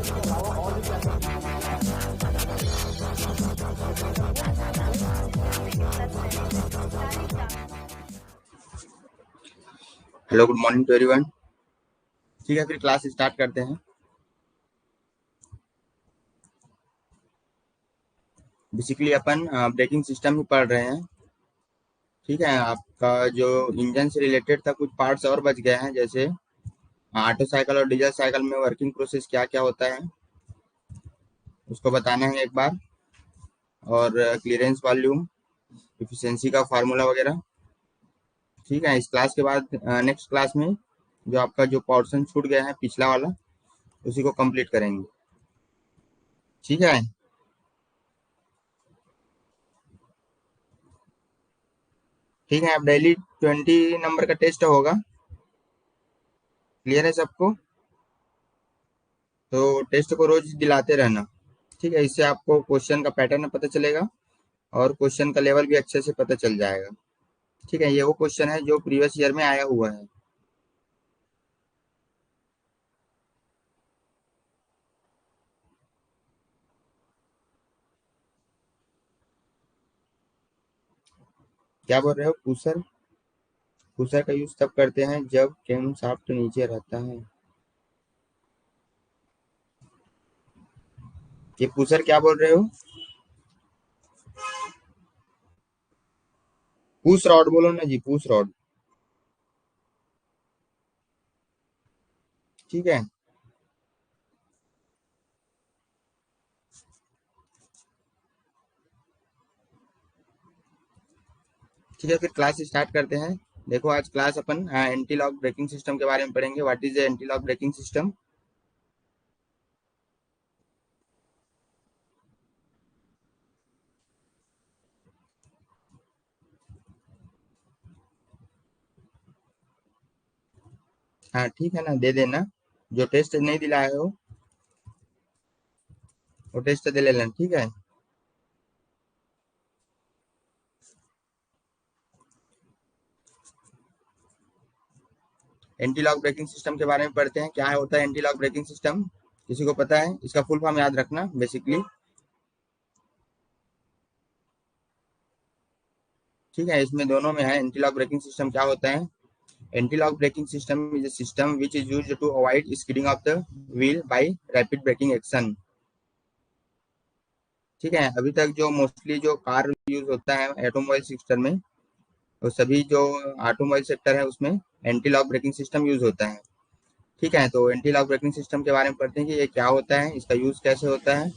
Hello, good morning to everyone. ठीक है, फिर क्लास स्टार्ट करते हैं। बेसिकली अपन ब्रेकिंग सिस्टम ही पढ़ रहे हैं। ठीक है, आपका जो इंजन से रिलेटेड था कुछ पार्ट्स और बच गए हैं, जैसे ऑटो साइकिल और डीजल साइकिल में वर्किंग प्रोसेस क्या क्या होता है उसको बताना है एक बार, और क्लियरेंस वॉल्यूम, इफिशिएंसी का फार्मूला वगैरह। ठीक है, इस क्लास के बाद नेक्स्ट क्लास में जो आपका जो पोर्शन छूट गया है पिछला वाला, उसी को कंप्लीट करेंगे। ठीक है, ठीक है। अब डेली 20 नंबर का टेस्ट होगा। क्लियर है सबको? तो टेस्ट को रोज दिलाते रहना। ठीक है, इससे आपको क्वेश्चन का पैटर्न पता चलेगा और क्वेश्चन का लेवल भी अच्छे से पता चल जाएगा। ठीक है, ये वो क्वेश्चन है जो प्रीवियस ईयर में आया हुआ है। क्या बोल रहे हो? पुशर? पुशर का यूज तब करते हैं जब कैम शाफ्ट नीचे रहता है। ये पुशर क्या बोल रहे हो? पुश रॉड बोलो ना जी, पुश रॉड। ठीक है, ठीक है, फिर क्लास स्टार्ट करते हैं। देखो, आज क्लास अपन एंटी लॉक ब्रेकिंग सिस्टम के बारे में पढ़ेंगे। What is anti lock braking system? हाँ, ठीक है ना, दे देना। जो टेस्ट नहीं दिलाए हो वो टेस्ट दे लेना। ठीक है, एंटी लॉक ब्रेकिंग सिस्टम के बारे में पढ़ते हैं। क्या होता है एंटी लॉक ब्रेकिंग सिस्टम? किसी को पता है? इसका फुल फॉर्म याद रखना बेसिकली। ठीक है, इसमें दोनों में है। एंटी लॉक ब्रेकिंग सिस्टम क्या होता है? Anti lock braking system is a system which is used to avoid skidding of the wheel by rapid braking action. ठीक है, अभी तक जो मोस्टली जो कार यूज होता है ऑटोमोबाइल सेक्टर में, वो सभी जो ऑटोमोबाइल सेक्टर है उसमें anti lock braking system use होता है। ठीक है, तो एंटी लॉक ब्रेकिंग सिस्टम के बारे में पढ़ते हैं कि ये क्या होता है, इसका यूज कैसे होता है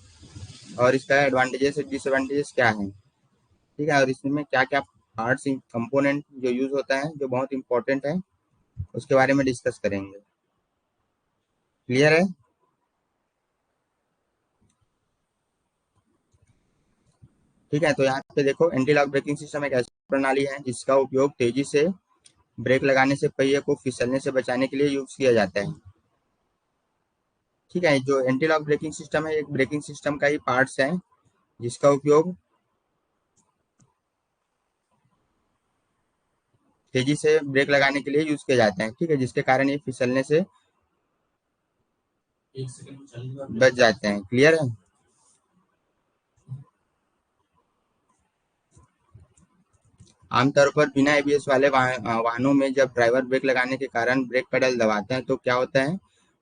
और इसका एडवांटेजेस और डिसएडवांटेजेस क्या है। ठीक है, और इसमें क्या क्या पार्ट्स कंपोनेंट जो यूज होता है जो बहुत इंपॉर्टेंट है, उसके बारे में डिस्कस करेंगे। क्लियर है? ठीक है, तो यहाँ पे देखो, एंटी लॉक ब्रेकिंग सिस्टम एक ऐसी प्रणाली है जिसका उपयोग तेजी से ब्रेक लगाने से पहिए को फिसलने से बचाने के लिए यूज किया जाता है। ठीक है, जो एंटी लॉक ब्रेकिंग सिस्टम है एक ब्रेकिंग सिस्टम का ही पार्ट्स है जिसका उपयोग तेजी से ब्रेक लगाने के लिए यूज किया जाता है। ठीक है, जिसके कारण ये फिसलने से बच जाते हैं। क्लियर है? आमतौर पर बिना एबीएस वाले वाहनों में जब ड्राइवर ब्रेक लगाने के कारण ब्रेक पेडल दबाते हैं तो क्या होता है,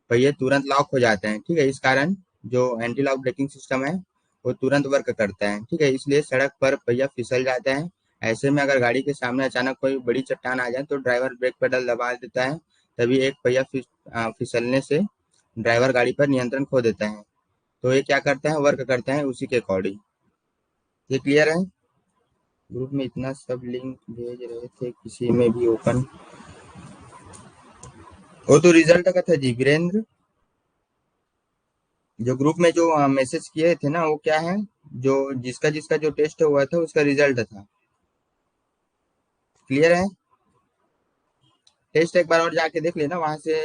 पहिए तुरंत लॉक हो जाते हैं। ठीक है, इस कारण जो एंटी लॉक ब्रेकिंग सिस्टम है वो तुरंत वर्क करता है। ठीक है, इसलिए सड़क पर पहिया फिसल जाता है। ऐसे में अगर गाड़ी के सामने अचानक कोई बड़ी चट्टान आ जाए तो ड्राइवर ब्रेक पेडल दबा देता है, तभी एक पहिया फिसलने से ड्राइवर गाड़ी पर नियंत्रण खो देता है। तो ये क्या करता है, वर्क करता है उसी के अकॉर्डिंग। ये क्लियर है? ग्रुप में इतना सब लिंक भेज रहे थे, किसी में भी ओपन? वो तो रिजल्ट का था जी वीरेंद्र। जो ग्रुप में जो मैसेज किए थे ना, वो क्या है, जो जिसका जिसका जो टेस्ट हुआ था उसका रिजल्ट था। क्लियर है? टेस्ट एक बार और जाके देख लेना वहां से,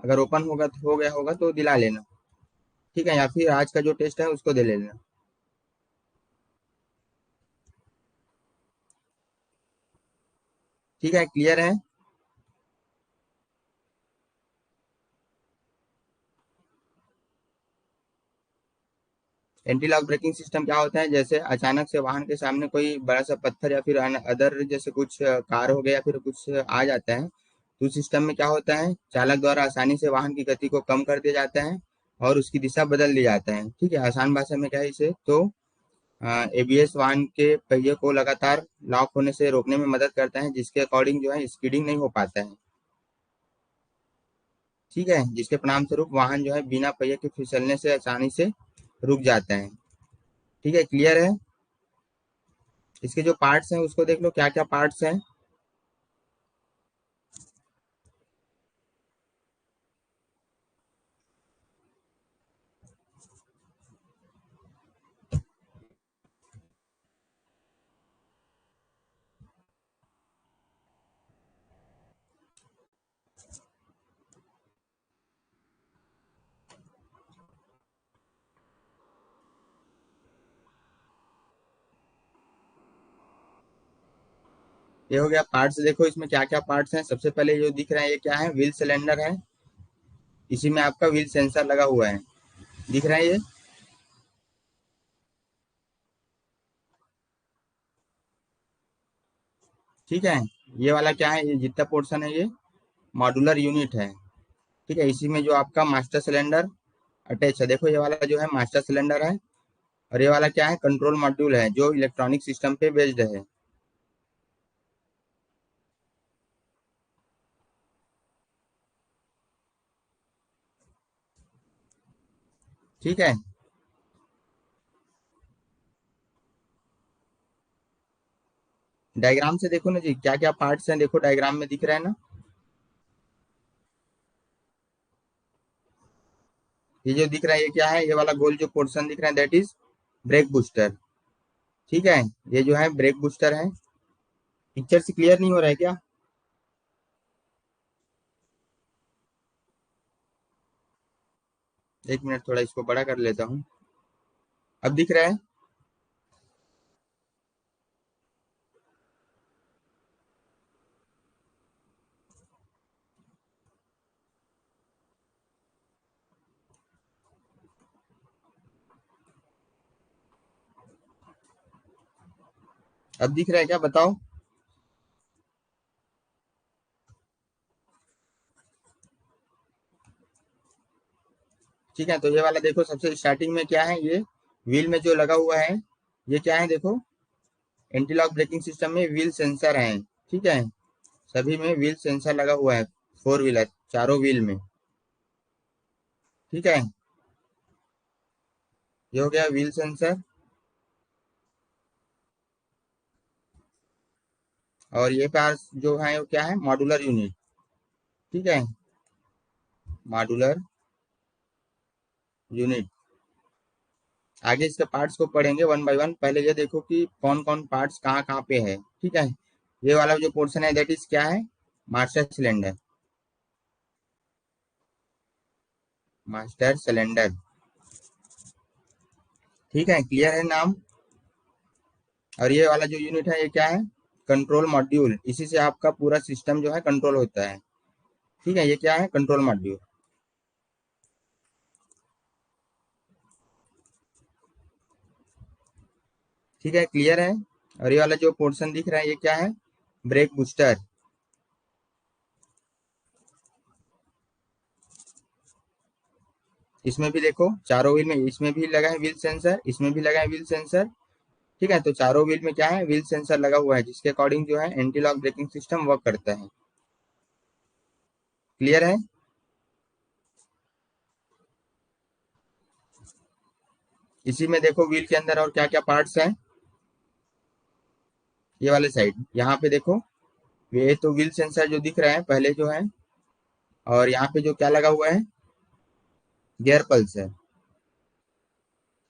अगर ओपन होगा तो हो गया होगा तो दिला लेना। ठीक है, या फिर आज का जो टेस्ट है उसको दे लेना। ठीक है, क्लियर है? एंटी लॉक ब्रेकिंग सिस्टम क्या होता है, जैसे अचानक से वाहन के सामने कोई बड़ा सा पत्थर या फिर अदर जैसे कुछ कार हो गया या फिर कुछ आ जाता है, तो सिस्टम में क्या होता है, चालक द्वारा आसानी से वाहन की गति को कम कर दिया जाता है और उसकी दिशा बदल दी जाता है। ठीक है, आसान भाषा में क्या है इसे, तो एबीएस वाहन के पहिए को लगातार लॉक होने से रोकने में मदद करता है, जिसके अकॉर्डिंग जो है स्कीडिंग नहीं हो पाता है। ठीक है, जिसके परिणाम स्वरूप वाहन जो है बिना पहिए के फिसलने से आसानी से रुक जाता है। ठीक है, क्लियर है। इसके जो पार्ट्स हैं उसको देख लो, क्या क्या पार्ट्स हैं। ये हो गया पार्ट्स। देखो इसमें क्या क्या पार्ट्स हैं। सबसे पहले जो दिख रहा है ये क्या है, व्हील सिलेंडर है। इसी में आपका व्हील सेंसर लगा हुआ है, दिख रहा है ये। ठीक है, ये वाला क्या है, ये जितना पोर्शन है ये मॉड्यूलर यूनिट है। ठीक है, इसी में जो आपका मास्टर सिलेंडर अटैच है, देखो ये वाला जो है मास्टर सिलेंडर है। और ये वाला क्या है, कंट्रोल मॉड्यूल है जो इलेक्ट्रॉनिक सिस्टम पे बेस्ड है। ठीक है, डायग्राम से देखो ना जी, क्या क्या पार्ट्स हैं, देखो डायग्राम में दिख रहा है ना। ये जो दिख रहा है ये क्या है, ये वाला गोल जो पोर्शन दिख रहा है दैट इज ब्रेक बूस्टर। ठीक है, ये जो है ब्रेक बूस्टर है। पिक्चर से क्लियर नहीं हो रहा है क्या? एक मिनट, थोड़ा इसको बड़ा कर लेता हूँ। अब दिख रहा है। अब दिख रहा है क्या, बताओ। ठीक है, तो ये वाला देखो, सबसे स्टार्टिंग में क्या है, ये व्हील में जो लगा हुआ है ये क्या है, देखो एंटी लॉक ब्रेकिंग सिस्टम में व्हील सेंसर है। ठीक है, सभी में व्हील सेंसर लगा हुआ है, फोर व्हीलर चारों व्हील में। ठीक है, ये हो गया व्हील सेंसर। और ये पास जो है वो क्या है, मॉड्यूलर यूनिट। ठीक है, मॉड्यूलर यूनिट। आगे इसके पार्ट्स को पढ़ेंगे वन बाय वन। पहले ये देखो कि कौन कौन पार्ट्स कहाँ कहाँ पे है। ठीक है, ये वाला जो पोर्शन है दैट इज क्या है, मास्टर सिलेंडर। Master cylinder. ठीक है, क्लियर है नाम। और ये वाला जो यूनिट है ये क्या है, कंट्रोल मॉड्यूल। इसी से आपका पूरा सिस्टम जो है कंट्रोल होता है। ठीक है, ये क्या है, कंट्रोल मॉड्यूल। ठीक है, क्लियर है। और ये वाला जो पोर्शन दिख रहा है ये क्या है, ब्रेक बूस्टर। इसमें भी देखो चारों व्हील में, इसमें भी लगा है व्हील सेंसर, इसमें भी लगा है व्हील सेंसर। ठीक है, तो चारों व्हील में क्या है, व्हील सेंसर लगा हुआ है, जिसके अकॉर्डिंग जो है anti lock braking system work करता है। क्लियर है। इसी में देखो व्हील के अंदर और क्या क्या पार्ट्स हैं। ये वाले साइड यहाँ पे देखो, ये तो व्हील सेंसर जो दिख रहा है पहले जो है। और यहाँ पे जो क्या लगा हुआ है, गियर पल्सर।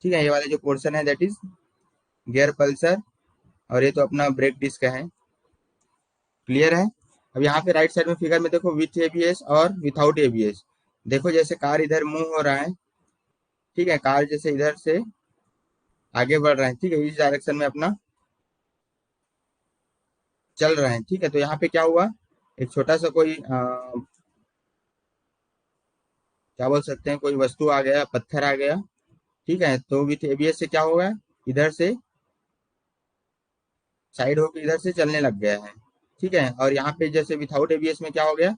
ठीक है, ये वाला जो पोर्शन है दैट इज गियर पल्सर। और ये तो अपना ब्रेक डिस्क है। क्लियर है। अब यहाँ पे राइट साइड में फिगर में देखो, विथ एबीएस और विथआउट एबीएस। देखो जैसे कार इधर मूव हो रहा है। ठीक है, कार जैसे इधर से आगे बढ़ रहा है, ठीक है, इस डायरेक्शन में अपना चल रहे हैं। ठीक है, तो यहाँ पे क्या हुआ, एक छोटा सा कोई क्या बोल सकते हैं, कोई वस्तु आ गया, पत्थर आ गया। ठीक है, तो विथ एबीएस से क्या होगा, इधर से साइड होकर इधर से चलने लग गया है। ठीक है, और यहाँ पे जैसे विथाउट एबीएस में क्या हो गया,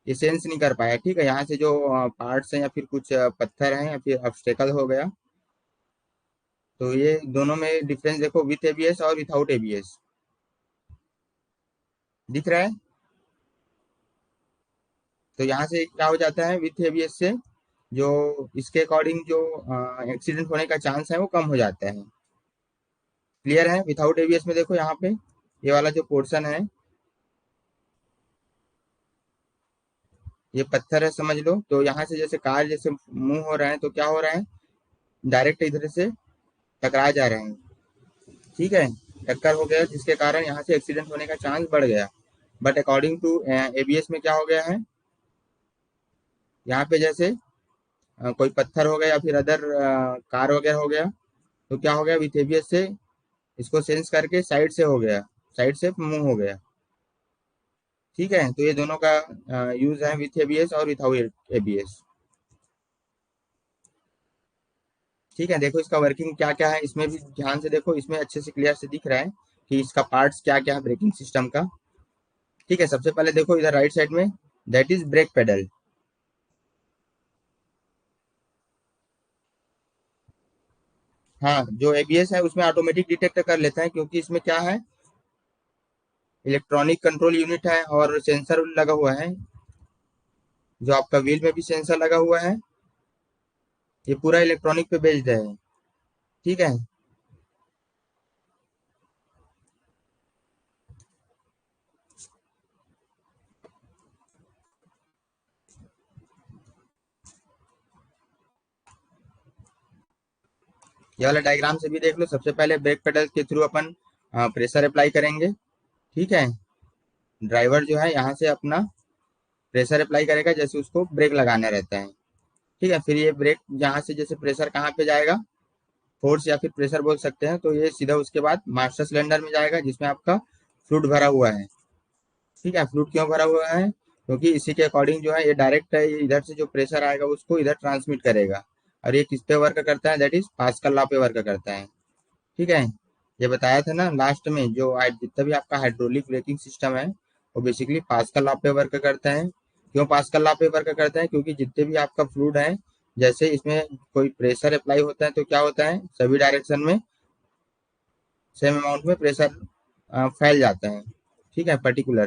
ये सेंस नहीं कर पाया। ठीक है, यहाँ से जो पार्ट्स हैं या फिर कुछ पत्थर हैं या फिर ऑब्स्टेकल हो गया। तो ये दोनों में डिफरेंस देखो, विथ एबीएस और विथाउट एबीएस, दिख रहा है। तो यहाँ से क्या हो जाता है, विथ एबीएस से जो इसके अकॉर्डिंग जो एक्सीडेंट होने का चांस है वो कम हो जाता है। क्लियर है। विथाउट एबीएस में देखो यहाँ पे ये वाला जो पोर्शन है, ये पत्थर है समझ लो। तो यहाँ से जैसे कार जैसे मूव हो रहा है तो क्या हो रहा है, डायरेक्ट इधर से टकरा जा रहे हैं। ठीक है, टक्कर हो गया जिसके कारण यहाँ से एक्सीडेंट होने का चांस बढ़ गया। बट अकॉर्डिंग टू एबीएस में क्या हो गया है, यहाँ पे जैसे कोई पत्थर हो गया या फिर अदर कार वगैरह हो गया, तो क्या हो गया, विथ एबीएस से इसको सेंस करके साइड से हो गया, साइड से मूव हो गया। ठीक है, तो ये दोनों का यूज है, विथ एबीएस और विथआउट एबीएस। ठीक है, देखो इसका वर्किंग क्या क्या है, इसमें भी ध्यान से देखो, इसमें अच्छे से क्लियर से दिख रहा है कि इसका पार्ट्स क्या क्या है ब्रेकिंग सिस्टम का। ठीक है, सबसे पहले देखो इधर राइट साइड में, दैट इज ब्रेक पेडल। हाँ, जो एबीएस है उसमें ऑटोमेटिक डिटेक्ट कर लेता है, क्योंकि इसमें क्या है, इलेक्ट्रॉनिक कंट्रोल यूनिट है और सेंसर लगा हुआ है। जो आपका व्हील में भी सेंसर लगा हुआ है, ये पूरा इलेक्ट्रॉनिक पे बेस्ड है। ठीक है, ये वाला डायग्राम से भी देख लो। सबसे पहले ब्रेक पेडल के थ्रू अपन प्रेशर अप्लाई करेंगे। ठीक है, ड्राइवर जो है यहाँ से अपना प्रेशर अप्लाई करेगा जैसे उसको ब्रेक लगाना रहता है। ठीक है, फिर ये ब्रेक यहाँ से जैसे प्रेशर कहाँ पे जाएगा, फोर्स या फिर प्रेशर बोल सकते हैं, तो ये सीधा उसके बाद मास्टर सिलेंडर में जाएगा जिसमें आपका फ्लूइड भरा हुआ है। ठीक है, फ्लूइड क्यों भरा हुआ है, क्योंकि इसी के अकॉर्डिंग जो है ये डायरेक्ट है, ये इधर से जो प्रेशर आएगा उसको इधर ट्रांसमिट करेगा। और ये किस पे वर्क करता है, दैट इज पास्कल लॉ पे वर्क करता है। ठीक है, ये बताया था ना लास्ट में, जो जितना भी आपका हाइड्रोलिक ब्रेकिंग सिस्टम है वो बेसिकली पास्कल लॉ पे वर्क करता है। क्यों पास्कल लॉ पे वर्क करता है, क्योंकि जितने भी आपका फ्लूइड है, जैसे इसमें कोई प्रेशर अप्लाई होता है तो क्या होता है, सभी डायरेक्शन में सेम अमाउंट में प्रेशर फैल जाता है। ठीक है, पर्टिकुलर।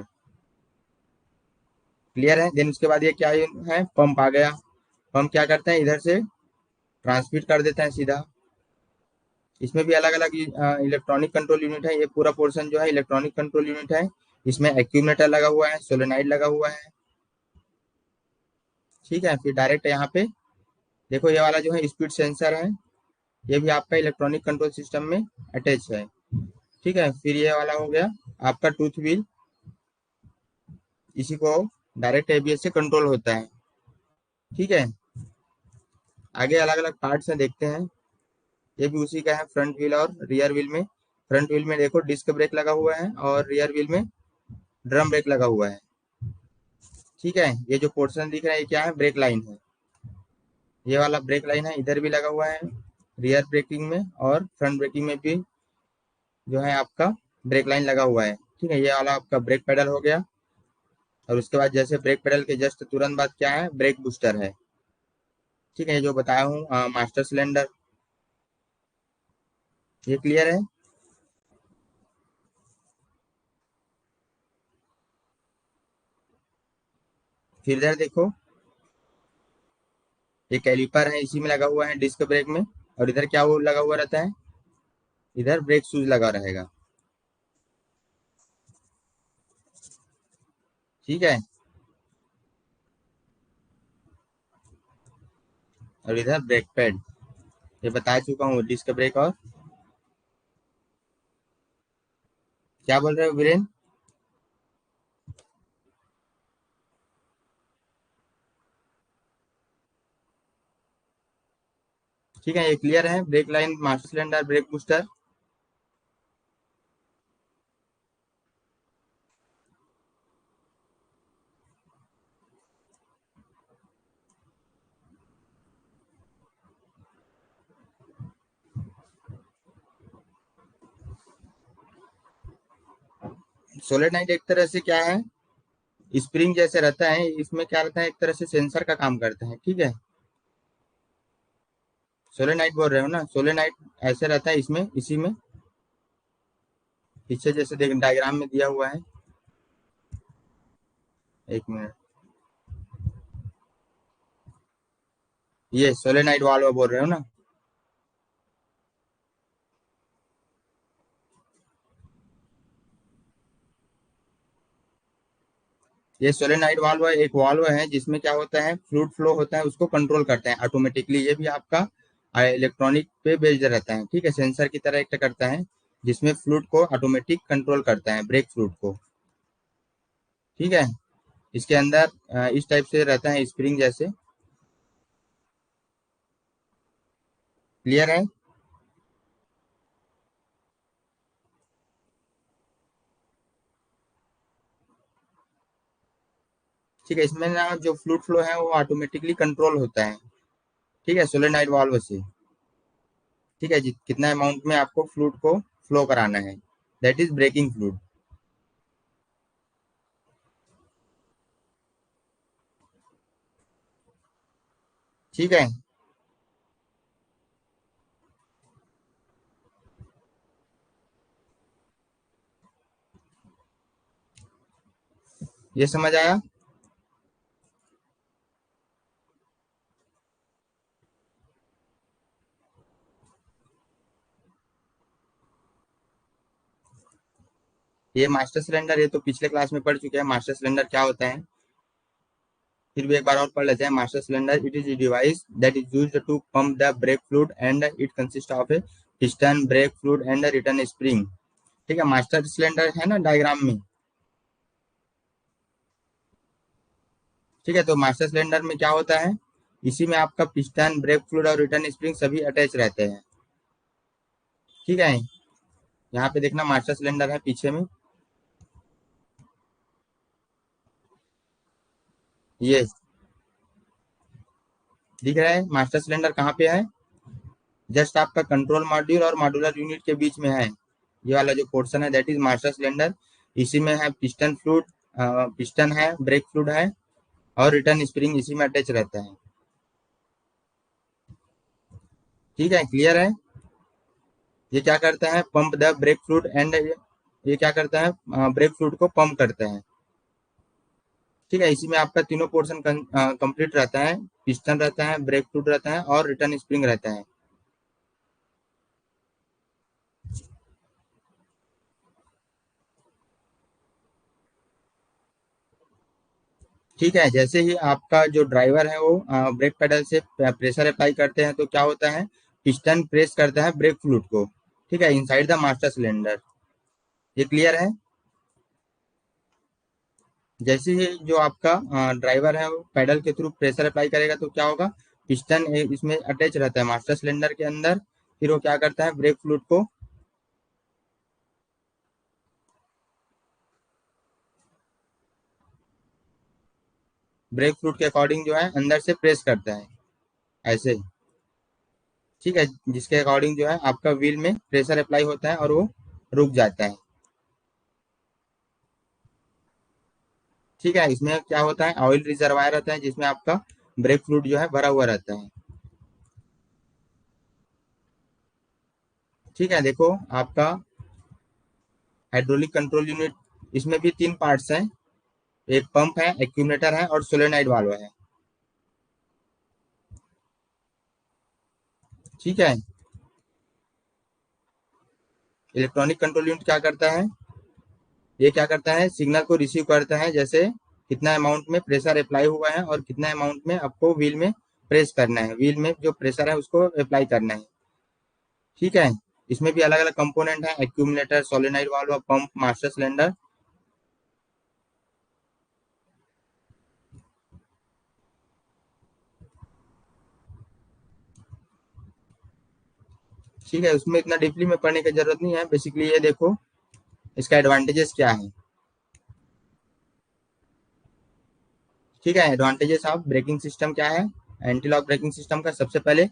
क्लियर है। देन उसके बाद ये क्या है, पंप आ गया। पंप क्या करता है, इधर से ट्रांसमिट कर देता है सीधा। इसमें भी अलग अलग इलेक्ट्रॉनिक कंट्रोल यूनिट है, ये पूरा पोर्शन जो है इलेक्ट्रॉनिक कंट्रोल यूनिट है। इसमें एक्यूमुलेटर लगा हुआ है, सोलेनाइड लगा हुआ है। ठीक है, फिर डायरेक्ट यहाँ पे देखो ये वाला जो है स्पीड सेंसर है, ये भी आपका इलेक्ट्रॉनिक कंट्रोल सिस्टम में अटैच है। ठीक है, फिर ये वाला हो गया आपका टूथ व्हील, इसी को डायरेक्ट एबीएस से कंट्रोल होता है। ठीक है, आगे अलग अलग पार्ट्स हैं, देखते हैं। ये भी उसी का है, फ्रंट व्हील और रियर व्हील में। फ्रंट व्हील में देखो डिस्क ब्रेक लगा हुआ है और रियर व्हील में ड्रम ब्रेक लगा हुआ है। ठीक है, ये जो पोर्शन दिख रहा है ये क्या है, ब्रेक लाइन है। ये वाला ब्रेक लाइन है, इधर भी लगा हुआ है रियर ब्रेकिंग में, और फ्रंट ब्रेकिंग में भी जो है आपका ब्रेक लाइन लगा हुआ है। ठीक है, ये वाला आपका ब्रेक पेडल हो गया। और उसके बाद जैसे ब्रेक पेडल के जस्ट तुरंत बाद क्या है, ब्रेक बूस्टर है। ठीक है, ये जो बताया हूँ मास्टर सिलेंडर, ये क्लियर है। फिर इधर देखो, ये कैलिपर है, इसी में लगा हुआ है डिस्क ब्रेक में। और इधर क्या वो लगा हुआ रहता है, इधर ब्रेक शूज लगा रहेगा। ठीक है, और इधर ब्रेक पैड, ये बता चुका हूँ डिस्क ब्रेक। और क्या बोल रहे हो वीरेन। ठीक है, ये क्लियर है, brake line, master cylinder, brake booster. Solenoid एक तरह से क्या है, स्प्रिंग जैसे रहता है, इसमें क्या रहता है, एक तरह से सेंसर का काम करता है, ठीक है। सोलेनाइड बोल रहे हो ना, सोलेनाइड ऐसे रहता है इसमें, इसी में पीछे जैसे देख डायग्राम में दिया हुआ है। एक मिनट, ये सोलेनाइड वाल्व बोल रहे हो ना। ये सोलेनाइड वाल्व एक वाल्व है जिसमें क्या होता है, फ्लूइड फ्लो होता है, उसको कंट्रोल करता है ऑटोमेटिकली। ये भी आपका इलेक्ट्रॉनिक पे बेस्ड रहता है, ठीक है, सेंसर की तरह एक्ट करता है, जिसमें फ्लूइड को ऑटोमेटिक कंट्रोल करता है, ब्रेक फ्लूइड को, ठीक है। इसके अंदर इस टाइप से रहता है, स्प्रिंग जैसे। क्लियर है? ठीक है, इसमें ना जो फ्लूइड फ्लो है वो ऑटोमेटिकली कंट्रोल होता है, ठीक है, सोलेनाइड वाल्व से। ठीक है, कितना अमाउंट में आपको फ्लूइड को फ्लो कराना है, दैट इज ब्रेकिंग फ्लूइड। ठीक है, ये समझ आया? ये मास्टर सिलेंडर, ये तो पिछले क्लास में पढ़ चुके हैं मास्टर सिलेंडर क्या होता है। फिर भी एक बार और पढ़ लेते हैं। Master cylinder, it is a device that is used to pump the brake fluid and it consist of a piston, brake fluid and return spring. ठीक है, मास्टर सिलेंडर है ना डायग्राम में। ठीक है, तो मास्टर सिलेंडर में क्या होता है, इसी में आपका पिस्टन, ब्रेक फ्लूइड और रिटर्न स्प्रिंग सभी अटैच रहते हैं। ठीक है, यहाँ पे देखना मास्टर सिलेंडर है पीछे में, ये दिख रहा है। मास्टर सिलेंडर कहाँ पे है, जस्ट आपका कंट्रोल मॉड्यूल और मॉड्यूलर यूनिट के बीच में है। ये वाला जो पोर्शन है दैट इज मास्टर सिलेंडर। इसी में है पिस्टन फ्लूइड, पिस्टन है, ब्रेक फ्लूइड है और रिटर्न स्प्रिंग इसी में अटैच रहता है। ठीक है, क्लियर है? ये क्या करता है, pump the brake fluid and, ये क्या करता है, ब्रेक फ्लूइड को पंप करता है। ठीक है, इसी में आपका तीनों पोर्शन कंप्लीट रहता है, पिस्टन रहता है, ब्रेक फ्लूइड रहता है और रिटर्न स्प्रिंग रहता है। ठीक है, जैसे ही आपका जो ड्राइवर है वो ब्रेक पेडल से प्रेशर अप्लाई करते हैं तो क्या होता है, पिस्टन प्रेस करता है ब्रेक फ्लूइड को, ठीक है, इनसाइड द मास्टर सिलेंडर। ये क्लियर है? जैसे ही जो आपका ड्राइवर है वो पेडल के थ्रू प्रेशर अप्लाई करेगा तो क्या होगा, पिस्टन इसमें अटैच रहता है मास्टर सिलेंडर के अंदर। फिर वो क्या करता है, ब्रेक फ्लूइड को, ब्रेक फ्लूइड के अकॉर्डिंग जो है अंदर से प्रेस करता है, ऐसे। ठीक है, जिसके अकॉर्डिंग जो है आपका व्हील में प्रेशर अप्लाई होता है और वो रुक जाता है। ठीक है, इसमें क्या होता है, ऑयल रिजर्वायर रहता है जिसमें आपका ब्रेक फ्लूइड जो है भरा हुआ रहता है। ठीक है, देखो आपका हाइड्रोलिक कंट्रोल यूनिट, इसमें भी तीन पार्ट्स हैं, एक पंप है, एक्यूमुलेटर है और सोलेनोइड वाल्व है। ठीक है, इलेक्ट्रॉनिक कंट्रोल यूनिट क्या करता है, ये क्या करता है, सिग्नल को रिसीव करता है, जैसे कितना अमाउंट में प्रेशर अप्लाई हुआ है और कितना अमाउंट में आपको व्हील में प्रेस करना है, व्हील में जो प्रेशर है उसको अप्लाई करना है। ठीक है, इसमें भी अलग अलग कंपोनेंट है, accumulator, solenoid valve, pump, master cylinder. ठीक है, उसमें इतना डीपली में पढ़ने की जरूरत नहीं है, बेसिकली ये देखो इसका एडवांटेजेस क्या है। ठीक है, एडवांटेजेस ऑफ ब्रेकिंग सिस्टम क्या है, एंटी लॉक ब्रेकिंग सिस्टम का सबसे पहले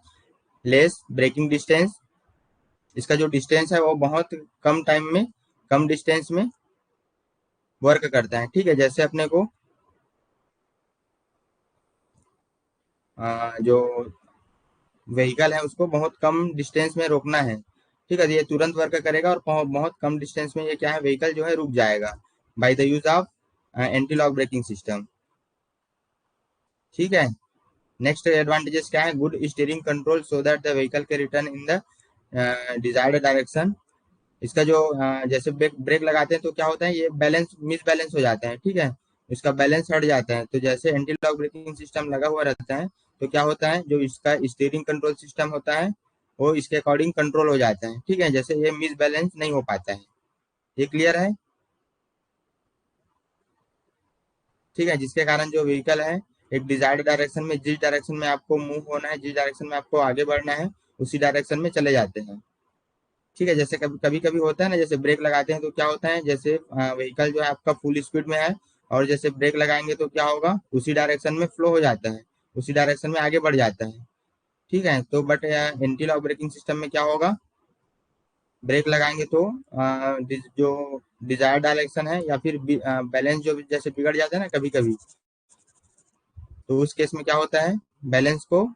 लेस ब्रेकिंग डिस्टेंस। इसका जो डिस्टेंस है वो बहुत कम टाइम में, कम डिस्टेंस में वर्क करता है। ठीक है, जैसे अपने को जो व्हीकल है उसको बहुत कम डिस्टेंस में रोकना है। ठीक है, तो ये तुरंत वर्क करेगा और बहुत कम डिस्टेंस में ये क्या है, व्हीकल जो है रुक जाएगा by the use of anti lock braking system. ठीक है, नेक्स्ट एडवांटेजेस क्या है, good steering control so that the vehicle के return in the desired direction. इसका जो जैसे ब्रेक ब्रेक लगाते हैं तो क्या होता है, ये बैलेंस मिस बैलेंस हो जाता है। ठीक है, इसका बैलेंस हट जाता है। तो जैसे एंटी लॉक ब्रेकिंग सिस्टम लगा हुआ रहता है तो क्या होता है, जो इसका स्टीयरिंग कंट्रोल सिस्टम होता है वो इसके अकॉर्डिंग कंट्रोल हो जाता है। ठीक है, जैसे ये मिस बैलेंस नहीं हो पाता है। ये क्लियर है? ठीक है, जिसके कारण जो व्हीकल है एक डिजायर्ड डायरेक्शन में, जिस डायरेक्शन में आपको मूव होना है, जिस डायरेक्शन में आपको आगे बढ़ना है, उसी डायरेक्शन में चले जाते हैं। ठीक है, जैसे कभी कभी कभी होता है ना, जैसे ब्रेक लगाते हैं तो क्या होता है, जैसे व्हीकल जो है आपका फुल स्पीड में है और जैसे ब्रेक लगाएंगे तो क्या होगा, उसी डायरेक्शन में फ्लो हो जाता है, उसी डायरेक्शन में आगे बढ़ जाता है। ठीक है, तो but anti lock braking system में क्या होगा, ब्रेक लगाएंगे तो जो डिजायर डायरेक्शन है या फिर बैलेंस जो जैसे बिगड़ जाता है ना कभी कभी, तो उस केस में क्या होता है, बैलेंस को,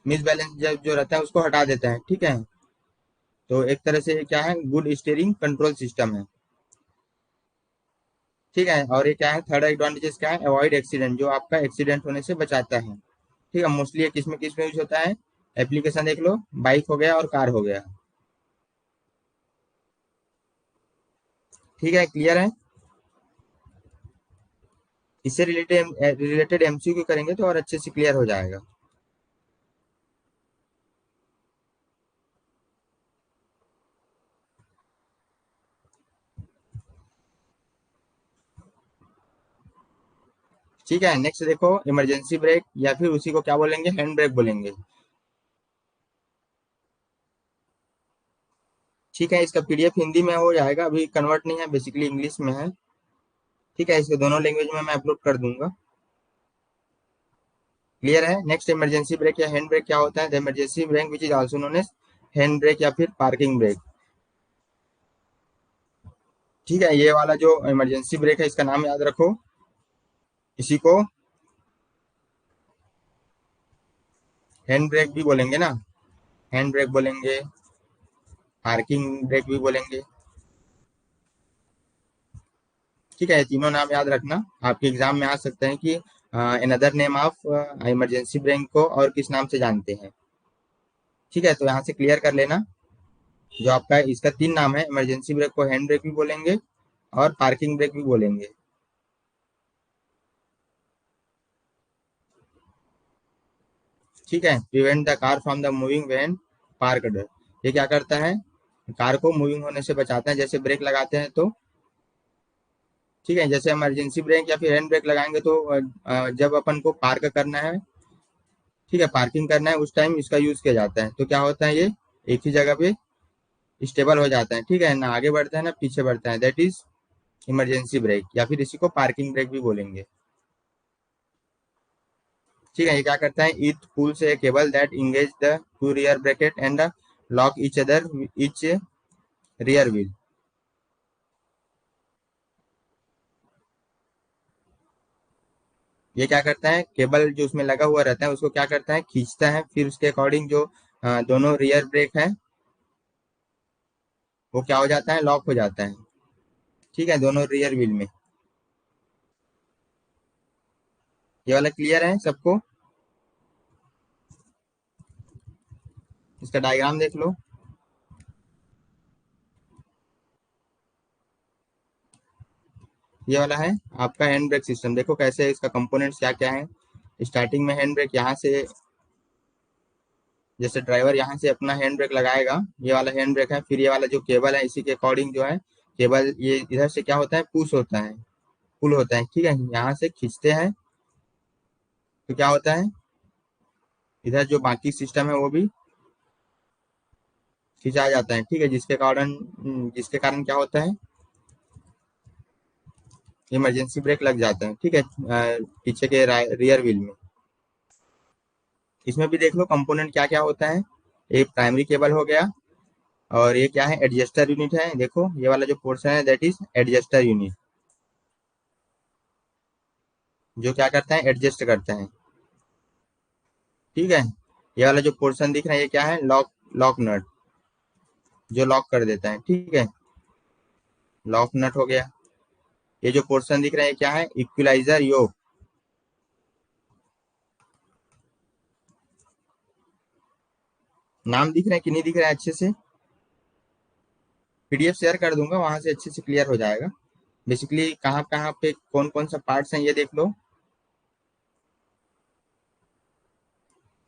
मिस बैलेंस जो रहता है उसको हटा देता है। ठीक है, तो एक तरह से ये क्या है, गुड स्टीयरिंग कंट्रोल सिस्टम है। ठीक है, और ये क्या है, थर्ड एडवांटेजेस क्या है, अवॉइड एक्सीडेंट, जो आपका एक्सीडेंट होने से बचाता है। ठीक है, मोस्टली ये किस में यूज होता है, एप्लीकेशन देख लो, बाइक हो गया और कार हो गया। ठीक है, क्लियर है? इससे रिलेटेड रिलेटेड एमसीक्यू करेंगे तो और अच्छे से क्लियर हो जाएगा। ठीक है, नेक्स्ट देखो, इमरजेंसी ब्रेक या फिर उसी को क्या बोलेंगे, हैंड ब्रेक बोलेंगे। ठीक है, इसका पीडीएफ हिंदी में हो जाएगा, अभी कन्वर्ट नहीं है, बेसिकली इंग्लिश में है। ठीक है, इसको दोनों लैंग्वेज में मैं अपलोड कर दूंगा। क्लियर है? नेक्स्ट, इमरजेंसी ब्रेक या हैंड ब्रेक क्या होता है, the emergency brake which is also known as hand brake या फिर पार्किंग ब्रेक। ठीक है, ये वाला जो इमरजेंसी ब्रेक है इसका नाम याद रखो। इसी को हैंड ब्रेक भी बोलेंगे ना, हैंड ब्रेक बोलेंगे, पार्किंग ब्रेक भी बोलेंगे। ठीक है, ये तीनों नाम याद रखना, आपके एग्जाम में आ सकते हैं कि another name of emergency brake को और किस नाम से जानते हैं। ठीक है, तो यहाँ से क्लियर कर लेना, जो आपका इसका तीन नाम है, इमरजेंसी ब्रेक को हैंड ब्रेक भी बोलेंगे और पार्किंग ब्रेक भी बोलेंगे। ठीक है, prevent the car from the moving when parked, ये क्या करता है, कार को मूविंग होने से बचाता है, जैसे ब्रेक लगाते हैं तो। ठीक है, जैसे इमरजेंसी ब्रेक या फिर हैंड ब्रेक लगाएंगे तो जब अपन को पार्क करना है, ठीक है, पार्किंग करना है, उस टाइम इसका यूज किया जाता है। तो क्या होता है, ये एक ही जगह पे स्टेबल हो जाता है। ठीक है, ना आगे बढ़ता है ना पीछे बढ़ता है, दैट इज इमरजेंसी ब्रेक या फिर इसी को पार्किंग ब्रेक भी बोलेंगे। ठीक है, ये क्या करता है, it pools A cable that engage the two rear bracket and lock each other each rear wheel. ये क्या करता है, केबल जो उसमें लगा हुआ रहता है उसको क्या करता है, खींचता है, फिर उसके अकॉर्डिंग जो दोनों रियर ब्रेक है वो क्या हो जाता है, लॉक हो जाता है। ठीक है, दोनों रियर व्हील में। ये वाला क्लियर है सबको? इसका डायग्राम देख लो। ये वाला है आपका हैंड ब्रेक सिस्टम, देखो कैसे है, इसका कंपोनेंट्स क्या क्या है। स्टार्टिंग में हैंड ब्रेक यहाँ से, जैसे ड्राइवर यहाँ से अपना हैंड ब्रेक लगाएगा, ये वाला हैंड ब्रेक है, फिर ये वाला जो केबल है इसी के अकॉर्डिंग जो है केबल, ये इधर से क्या होता है, पुश होता है, पुल होता है। ठीक है, यहाँ से खींचते हैं तो क्या होता है, इधर जो बाकी सिस्टम है वो भी खिंचा जाता है। ठीक है, जिसके कारण क्या होता है, इमरजेंसी ब्रेक लग जाता है। ठीक है, पीछे के रियर व्हील में। इसमें भी देख लो कंपोनेंट क्या क्या होता है, एक प्राइमरी केबल हो गया, और ये क्या है, एडजस्टर यूनिट है। देखो ये वाला जो पोर्शन है दैट इज एडजस्टर यूनिट, जो क्या करता है, एडजस्ट करता है। ठीक है, ये वाला जो पोर्शन दिख रहा है ये क्या है, लॉक लॉक नट, जो लॉक कर देता है। ठीक है, लॉक नट हो गया। ये जो पोर्शन दिख रहा है ये क्या है, इक्विलाइजर योक। नाम दिख रहा है कि नहीं दिख रहा है अच्छे से? पीडीएफ शेयर कर दूंगा, वहां से अच्छे से क्लियर हो जाएगा। बेसिकली कहाँ कहाँ पे कौन कौन सा पार्ट्स हैं ये देख लो।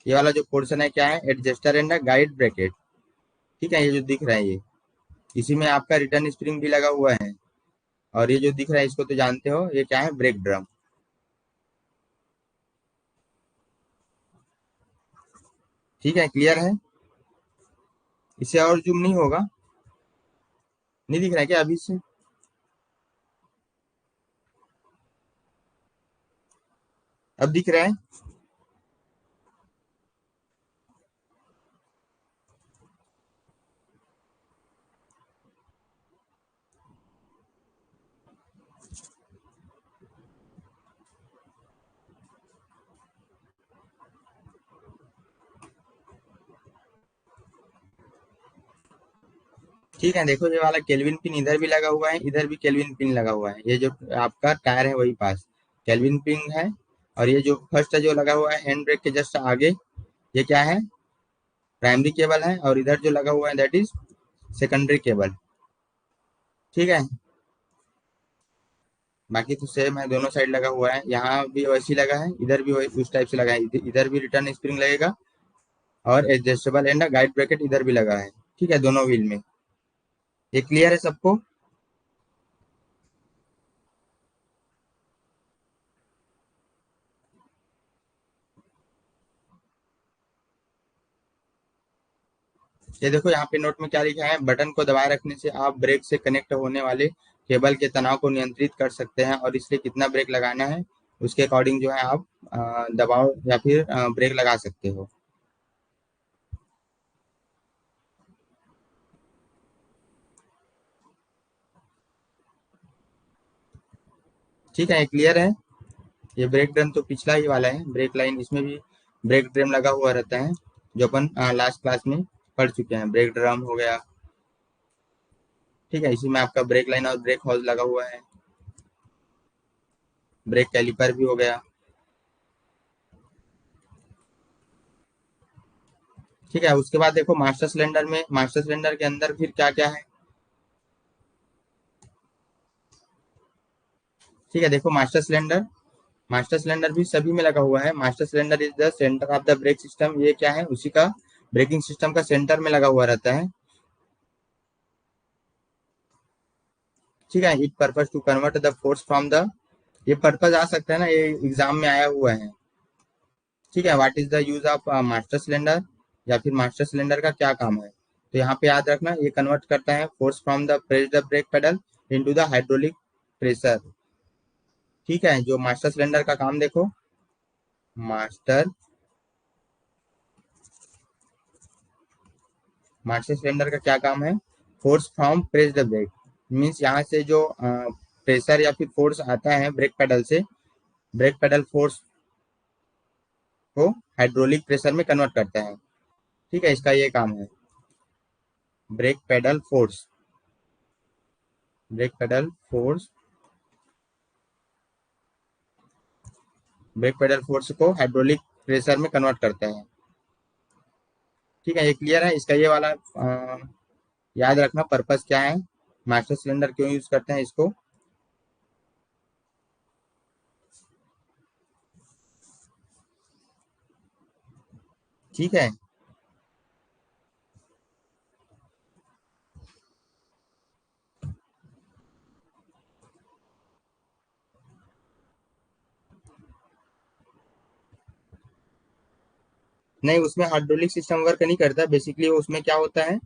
ये वाला जो पोर्शन है क्या है, एडजस्टर एंड गाइड ब्रैकेट। ठीक है, ये जो दिख रहा है ये, इसी में आपका रिटर्न स्प्रिंग भी लगा हुआ है। और ये जो दिख रहा है इसको तो जानते हो, ये क्या है, ब्रेक ड्रम। ठीक है, क्लियर है? इससे और जूम नहीं होगा? नहीं दिख रहा है क्या अभी से? अब दिख रहा है? ठीक है, देखो ये वाला केल्विन पिन इधर भी लगा हुआ है, इधर भी केल्विन पिन लगा हुआ है। ये जो आपका टायर है वही पास केल्विन पिन है। और ये जो फर्स्ट जो लगा हुआ है हैंड ब्रेक के जस्ट आगे, ये क्या है, प्राइमरी केबल है। और इधर जो लगा हुआ है दैट इज सेकेंडरी केबल। ठीक है, बाकी तो सेम है, दोनों साइड लगा हुआ है। यहाँ भी वैसी लगा है, इधर भी वही उस टाइप से लगा है। इधर भी रिटर्न स्प्रिंग लगेगा और एडजस्टेबल एंड गाइड ब्रैकेट इधर भी लगा है। ठीक है, दोनों व्हील में। ये क्लियर है सबको? ये देखो यहाँ पे नोट में क्या लिखा है, बटन को दबाए रखने से आप ब्रेक से कनेक्ट होने वाले केबल के तनाव को नियंत्रित कर सकते हैं और इसलिए कितना ब्रेक लगाना है उसके अकॉर्डिंग जो है आप दबाव या फिर ब्रेक लगा सकते हो। ठीक है, क्लियर है? ये ब्रेक ड्रम तो पिछला ही वाला है, ब्रेक लाइन इसमें भी ब्रेक ड्रम लगा हुआ रहता है, जो अपन लास्ट क्लास में पढ़ चुके हैं। ब्रेक ड्रम हो गया। ठीक है, इसी में आपका ब्रेक लाइन और ब्रेक हॉल लगा हुआ है। ब्रेक कैलिपर भी हो गया। ठीक है, उसके बाद देखो मास्टर सिलेंडर में, मास्टर सिलेंडर के अंदर फिर क्या क्या है। ठीक है, देखो मास्टर सिलेंडर भी सभी में लगा हुआ है। Master cylinder is the centre of the brake system. ये क्या है, उसी का ब्रेकिंग सिस्टम का सेंटर में लगा हुआ रहता है। ठीक है, it purpose to convert the force from the, ये पर्पज आ सकता है ना, ये एग्जाम में आया हुआ है। ठीक है, what is the use of master cylinder, या फिर मास्टर सिलेंडर का क्या काम है। तो यहाँ पे याद रखना, ये कन्वर्ट करता है force from the press the brake pedal into the hydraulic pressure. ठीक है, जो मास्टर सिलेंडर का काम देखो, मास्टर मास्टर सिलेंडर का क्या काम है, force from press the brake, means यहाँ से जो प्रेशर या फिर फोर्स आता है ब्रेक पेडल से, ब्रेक पेडल फोर्स को हाइड्रोलिक प्रेशर में कन्वर्ट करता है। ठीक है, इसका ये काम है, brake pedal force, brake pedal force, brake pedal force को हाइड्रोलिक प्रेशर में कन्वर्ट करता है। ठीक है, ये क्लियर है? इसका ये वाला याद रखना पर्पस क्या है, मास्टर सिलेंडर क्यों यूज करते हैं इसको। ठीक है, नहीं उसमें हाइड्रोलिक सिस्टम वर्क नहीं करता। बेसिकली उसमें क्या होता है,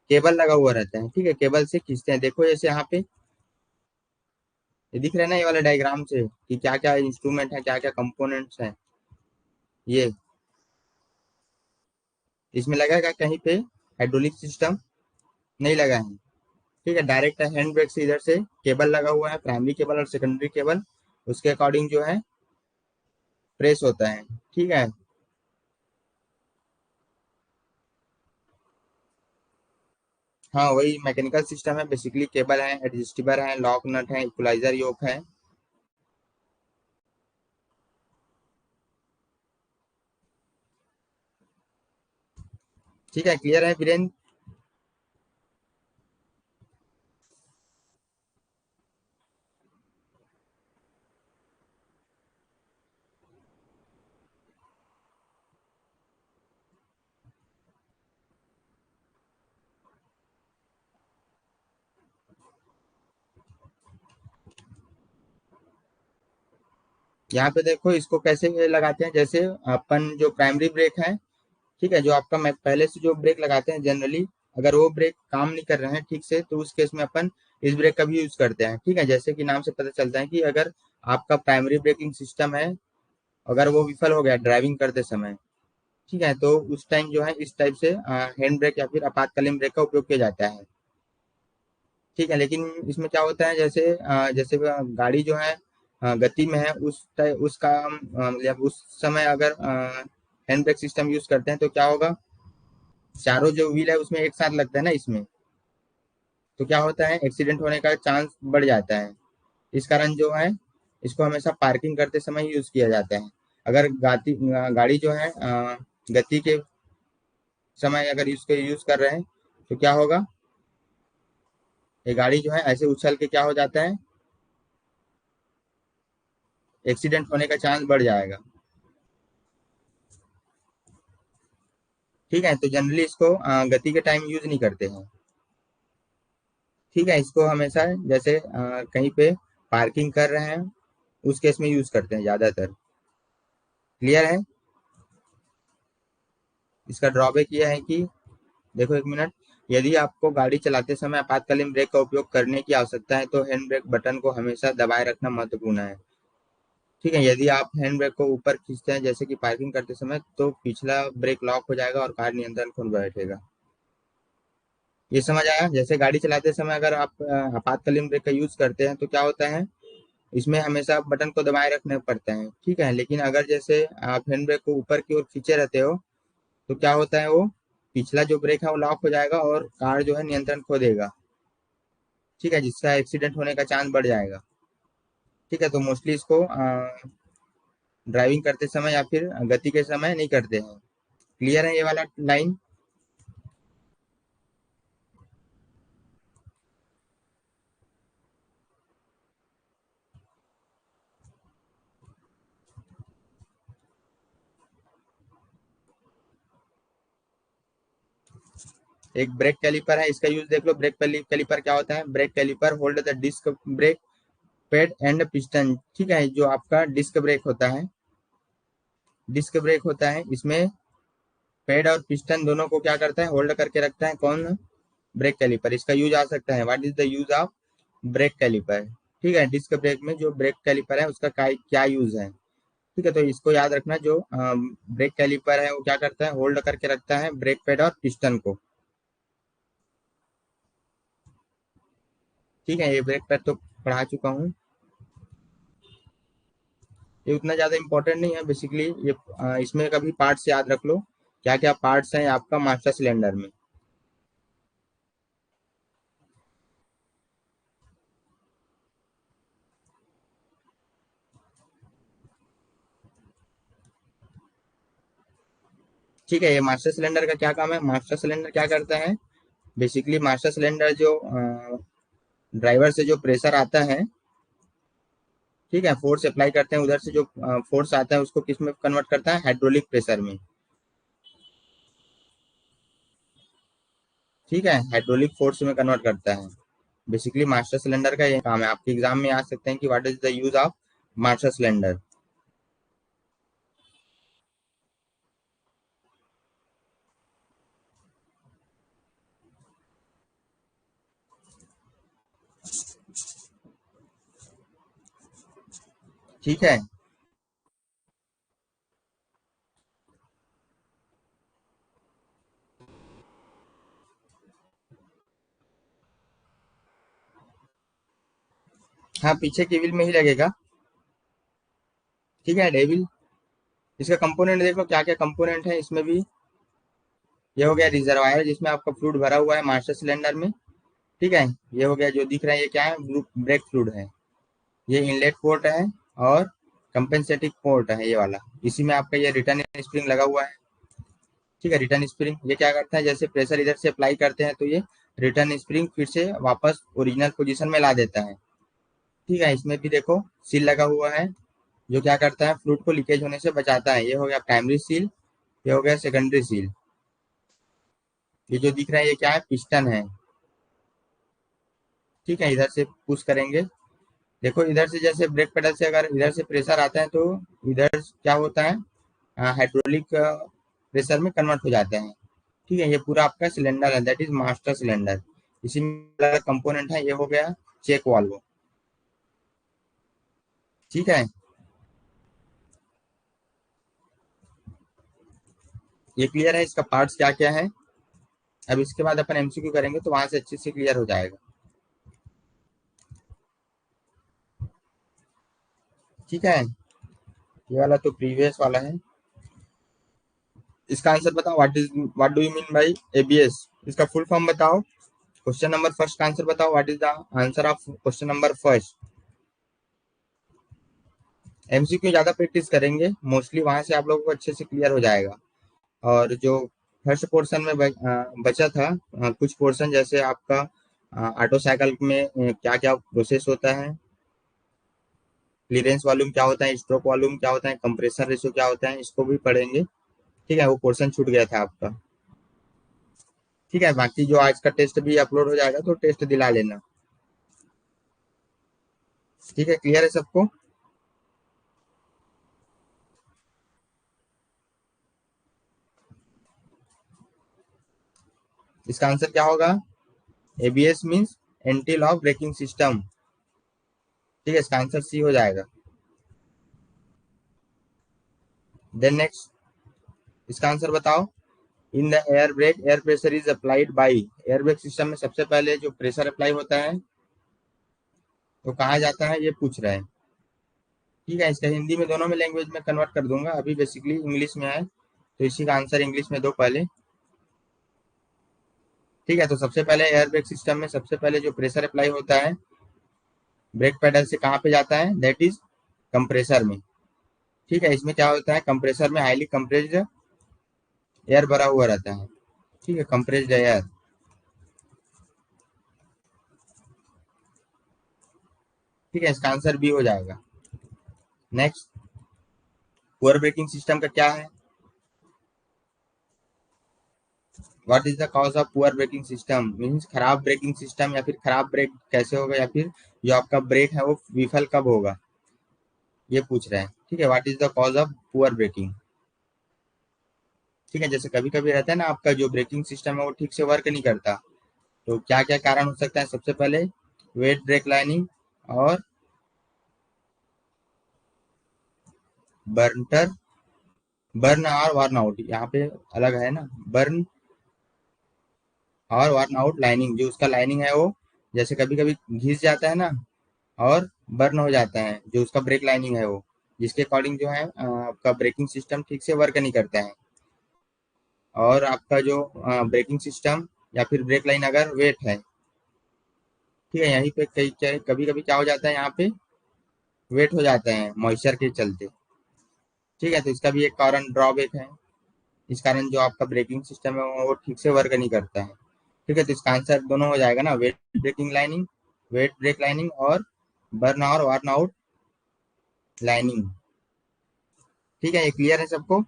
केबल लगा हुआ रहता है। ठीक है, केबल से खींचते हैं। देखो जैसे यहाँ पे ये दिख रहा है ना, ये वाला डायग्राम से कि क्या क्या इंस्ट्रूमेंट है, क्या क्या कंपोनेंट्स हैं। ये इसमें लगेगा कहीं पे हाइड्रोलिक सिस्टम नहीं लगा है। ठीक है, डायरेक्ट हैंड ब्रेक से इधर से केबल लगा हुआ है, प्राइमरी केबल और सेकेंडरी केबल, उसके अकॉर्डिंग जो है प्रेस होता है। ठीक है। हाँ, वही मैकेनिकल सिस्टम है, बेसिकली केबल है, एडजस्टेबल है, लॉक नट है, इक्वलाइजर योक है। ठीक है, क्लियर है वीरेंद्र? यहाँ पे देखो इसको कैसे ये लगाते हैं, जैसे अपन जो प्राइमरी ब्रेक है, ठीक है, जो आपका मैं पहले से जो ब्रेक लगाते हैं जनरली, अगर वो ब्रेक काम नहीं कर रहे हैं ठीक से, तो उस केस में अपन इस ब्रेक का भी यूज करते हैं। ठीक है, जैसे कि नाम से पता चलता है कि अगर आपका प्राइमरी ब्रेकिंग सिस्टम है, अगर वो विफल हो गया ड्राइविंग करते समय, ठीक है, तो उस टाइम जो है इस टाइप से हैंड ब्रेक या फिर आपातकालीन ब्रेक का उपयोग किया जाता है। ठीक है, लेकिन इसमें क्या होता है, जैसे गाड़ी जो है गति में है, उसका मतलब उस समय अगर हैंड ब्रेक सिस्टम यूज करते हैं तो क्या होगा, चारों जो व्हील है उसमें एक साथ लगता है ना इसमें, तो क्या होता है, एक्सीडेंट होने का चांस बढ़ जाता है। इस कारण जो है इसको हमेशा पार्किंग करते समय यूज किया जाता है। अगर गाड़ी जो है गति के समय अगर इसको यूज कर रहे हैं तो क्या होगा, ये गाड़ी जो है ऐसे उछल के क्या हो जाता है, एक्सीडेंट होने का चांस बढ़ जाएगा। ठीक है, तो जनरली इसको गति के टाइम यूज नहीं करते हैं। ठीक है, इसको हमेशा जैसे कहीं पे पार्किंग कर रहे हैं उस केस में यूज करते हैं ज्यादातर। क्लियर है? इसका ड्रॉबैक यह है कि देखो एक मिनट, यदि आपको गाड़ी चलाते समय आपातकालीन ब्रेक का उपयोग करने की आवश्यकता है तो हैंड ब्रेक बटन को हमेशा दबाए रखना महत्वपूर्ण है। ठीक है, यदि आप हैंड ब्रेक को ऊपर खींचते हैं जैसे कि पार्किंग करते समय, तो पिछला ब्रेक लॉक हो जाएगा और कार नियंत्रण खो बैठेगा। ये समझ आया? जैसे गाड़ी चलाते समय अगर आप आपातकालीन ब्रेक का यूज करते हैं तो क्या होता है, इसमें हमेशा बटन को दबाए रखने पड़ते हैं। ठीक है, लेकिन अगर जैसे आप हैंड ब्रेक को ऊपर की ओर खींचे रहते हो तो क्या होता है, वो पिछला जो ब्रेक है वो लॉक हो जाएगा और कार जो है नियंत्रण खो देगा। ठीक है, जिसका एक्सीडेंट होने का चांस बढ़ जाएगा। ठीक है, तो मोस्टली इसको ड्राइविंग करते समय या फिर गति के समय नहीं करते हैं। क्लियर है ये वाला लाइन? एक ब्रेक कैलिपर है, इसका यूज देख लो। ब्रेक कैलिपर क्या होता है, brake caliper hold the disc brake pad and piston. ठीक है, जो आपका डिस्क ब्रेक होता है, डिस्क ब्रेक होता है, इसमें पैड और पिस्टन दोनों को क्या करता है, होल्ड करके रखता है। कौन? Brake caliper. इसका यूज आ सकता है, what is the use of brake caliper. ठीक है, डिस्क ब्रेक में जो ब्रेक कैलिपर है उसका क्या यूज है। ठीक है, तो इसको याद रखना, जो ब्रेक कैलिपर है वो क्या करता है, होल्ड करके रखता है ब्रेक पैड और पिस्टन को। ठीक है, ये ब्रेक पैड तो पढ़ा चुका हूँ, ये उतना ज्यादा इंपॉर्टेंट नहीं है बेसिकली। ये इसमें कभी पार्ट्स याद रख लो, क्या क्या पार्ट्स हैं आपका मास्टर सिलेंडर में। ठीक है, ये मास्टर सिलेंडर का क्या काम है, मास्टर सिलेंडर क्या करता है, बेसिकली मास्टर सिलेंडर जो ड्राइवर से जो प्रेशर आता है, ठीक है, फोर्स अप्लाई करते हैं, उधर से जो फोर्स आता है उसको किस में कन्वर्ट करता है, हाइड्रोलिक प्रेशर में। ठीक है, हाइड्रोलिक फोर्स में कन्वर्ट करता है। बेसिकली मास्टर सिलेंडर का ये काम है। आपके एग्जाम में आ सकते हैं कि what is the use of master cylinder. ठीक है, हाँ, पीछे की व्हील में ही लगेगा। ठीक है, डेविल। इसका कंपोनेंट देखो क्या क्या कंपोनेंट है इसमें भी। ये हो गया रिजर्वायर जिसमें आपका फ्लूइड भरा हुआ है मास्टर सिलेंडर में। ठीक है, ये हो गया जो दिख रहा है ये क्या है, ब्रेक फ्लूइड है। ये इनलेट पोर्ट है और कंपेंसेटिंग पोर्ट है ये वाला। इसी में आपका ये रिटर्न स्प्रिंग लगा हुआ है। ठीक है, रिटर्न स्प्रिंग ये क्या करता है, जैसे प्रेशर इधर से अप्लाई करते हैं तो ये रिटर्न स्प्रिंग फिर से वापस ओरिजिनल पोजीशन में ला देता है। ठीक है, इसमें भी देखो सील लगा हुआ है जो क्या करता है, फ्लूइड को लीकेज होने से बचाता है। ये हो गया प्राइमरी सील, ये हो गया सेकेंडरी सील। ये जो दिख रहा है ये क्या है, पिस्टन है। ठीक है, इधर से पुश करेंगे। देखो इधर से जैसे ब्रेक पेडल से अगर इधर से प्रेशर आता है तो इधर क्या होता है, हाइड्रोलिक प्रेशर में कन्वर्ट हो जाता है। ठीक है, ये पूरा आपका सिलेंडर है, दैट इज मास्टर सिलेंडर। इसी में कंपोनेंट है, ये हो गया चेक वाल्व। ठीक है, ये क्लियर है इसका पार्ट्स क्या क्या है। अब इसके बाद अपन एमसीक्यू करेंगे तो वहां से अच्छे से क्लियर हो जाएगा। ठीक है, ये वाला तो प्रीवियस वाला है। इसका आंसर बताओ, what do you mean by ABS. इसका फुल फॉर्म बताओ। क्वेश्चन नंबर फर्स्ट का आंसर बताओ, what is the answer of question number first. MCQ ज्यादा प्रैक्टिस करेंगे मोस्टली, वहां से आप लोगों को अच्छे से क्लियर हो जाएगा। और जो फर्स्ट पोर्शन में बचा था, कुछ पोर्शन जैसे आपका ऑटो साइकिल में क्या क्या प्रोसेस होता है, क्लीयरेंस वॉल्यूम क्या होता है, स्ट्रोक वॉल्यूम क्या होता है, कंप्रेसर रेशियो क्या होता है, इसको भी पढ़ेंगे। ठीक है, वो पोर्शन छूट गया था आपका। ठीक है, बाकी जो आज का टेस्ट भी अपलोड हो जाएगा तो टेस्ट दिला लेना। ठीक है, क्लियर है सबको। इसका आंसर क्या होगा, ABS means anti lock braking system. ठीक है, इसका आंसर सी हो जाएगा। देन नेक्स्ट, इसका आंसर बताओ। In the air brake air pressure is applied by. Air brake system में सबसे पहले जो प्रेशर अप्लाई होता है तो कहा जाता है, ये पूछ रहा है। ठीक है, इसका हिंदी में दोनों में लैंग्वेज में कन्वर्ट कर दूंगा, अभी बेसिकली इंग्लिश में है तो इसी का आंसर इंग्लिश में दो पहले। ठीक है, तो सबसे पहले एयर ब्रेक सिस्टम में सबसे पहले जो प्रेशर अप्लाई होता है ब्रेक पेडल से कहाँ पे जाता है, दैट इज कंप्रेसर में। ठीक है, इसमें क्या होता है, कंप्रेसर में हाईली कंप्रेस्ड एयर भरा हुआ रहता है। ठीक है, कंप्रेस्ड एयर। ठीक है, इसका आंसर बी हो जाएगा। नेक्स्ट, पुअर ब्रेकिंग सिस्टम का क्या है, what is the cause of poor braking system, means खराब ब्रेकिंग सिस्टम, या फिर खराब ब्रेक कैसे होगा, या फिर जो आपका ब्रेक है वो विफल कब होगा, ये पूछ रहे हैं। ठीक है, what is the cause of poor braking. ठीक है, जैसे कभी कभी रहता है ना आपका जो ब्रेकिंग सिस्टम है वो ठीक से वर्क नहीं करता, तो क्या क्या कारण हो सकता है, सबसे पहले वेट ब्रेक लाइनिंग और बर्नटर, बर्न और वार्न आउट, यहाँ पे अलग है ना, बर्न और वार्न आउट लाइनिंग, जो उसका लाइनिंग है वो जैसे कभी कभी घिस जाता है ना, और बर्न हो जाता है जो उसका ब्रेक लाइनिंग है वो, जिसके अकॉर्डिंग जो है आपका ब्रेकिंग सिस्टम ठीक से वर्क नहीं करता है। और आपका जो ब्रेकिंग सिस्टम या फिर ब्रेक लाइन अगर वेट है, ठीक है, यहीं पे कई कभी कभी क्या हो जाता है, यहाँ पे वेट हो जाता है मॉइस्चर के चलते। ठीक है, तो इसका भी एक कारण ड्रॉबैक है, इस कारण जो आपका ब्रेकिंग सिस्टम है वो ठीक से वर्क नहीं करता है। ठीक है, तो इसका आंसर दोनों हो जाएगा ना, wet braking lining, wet brake lining और बर्न और वार्न आउट लाइनिंग। ठीक है, ये क्लियर है सबको।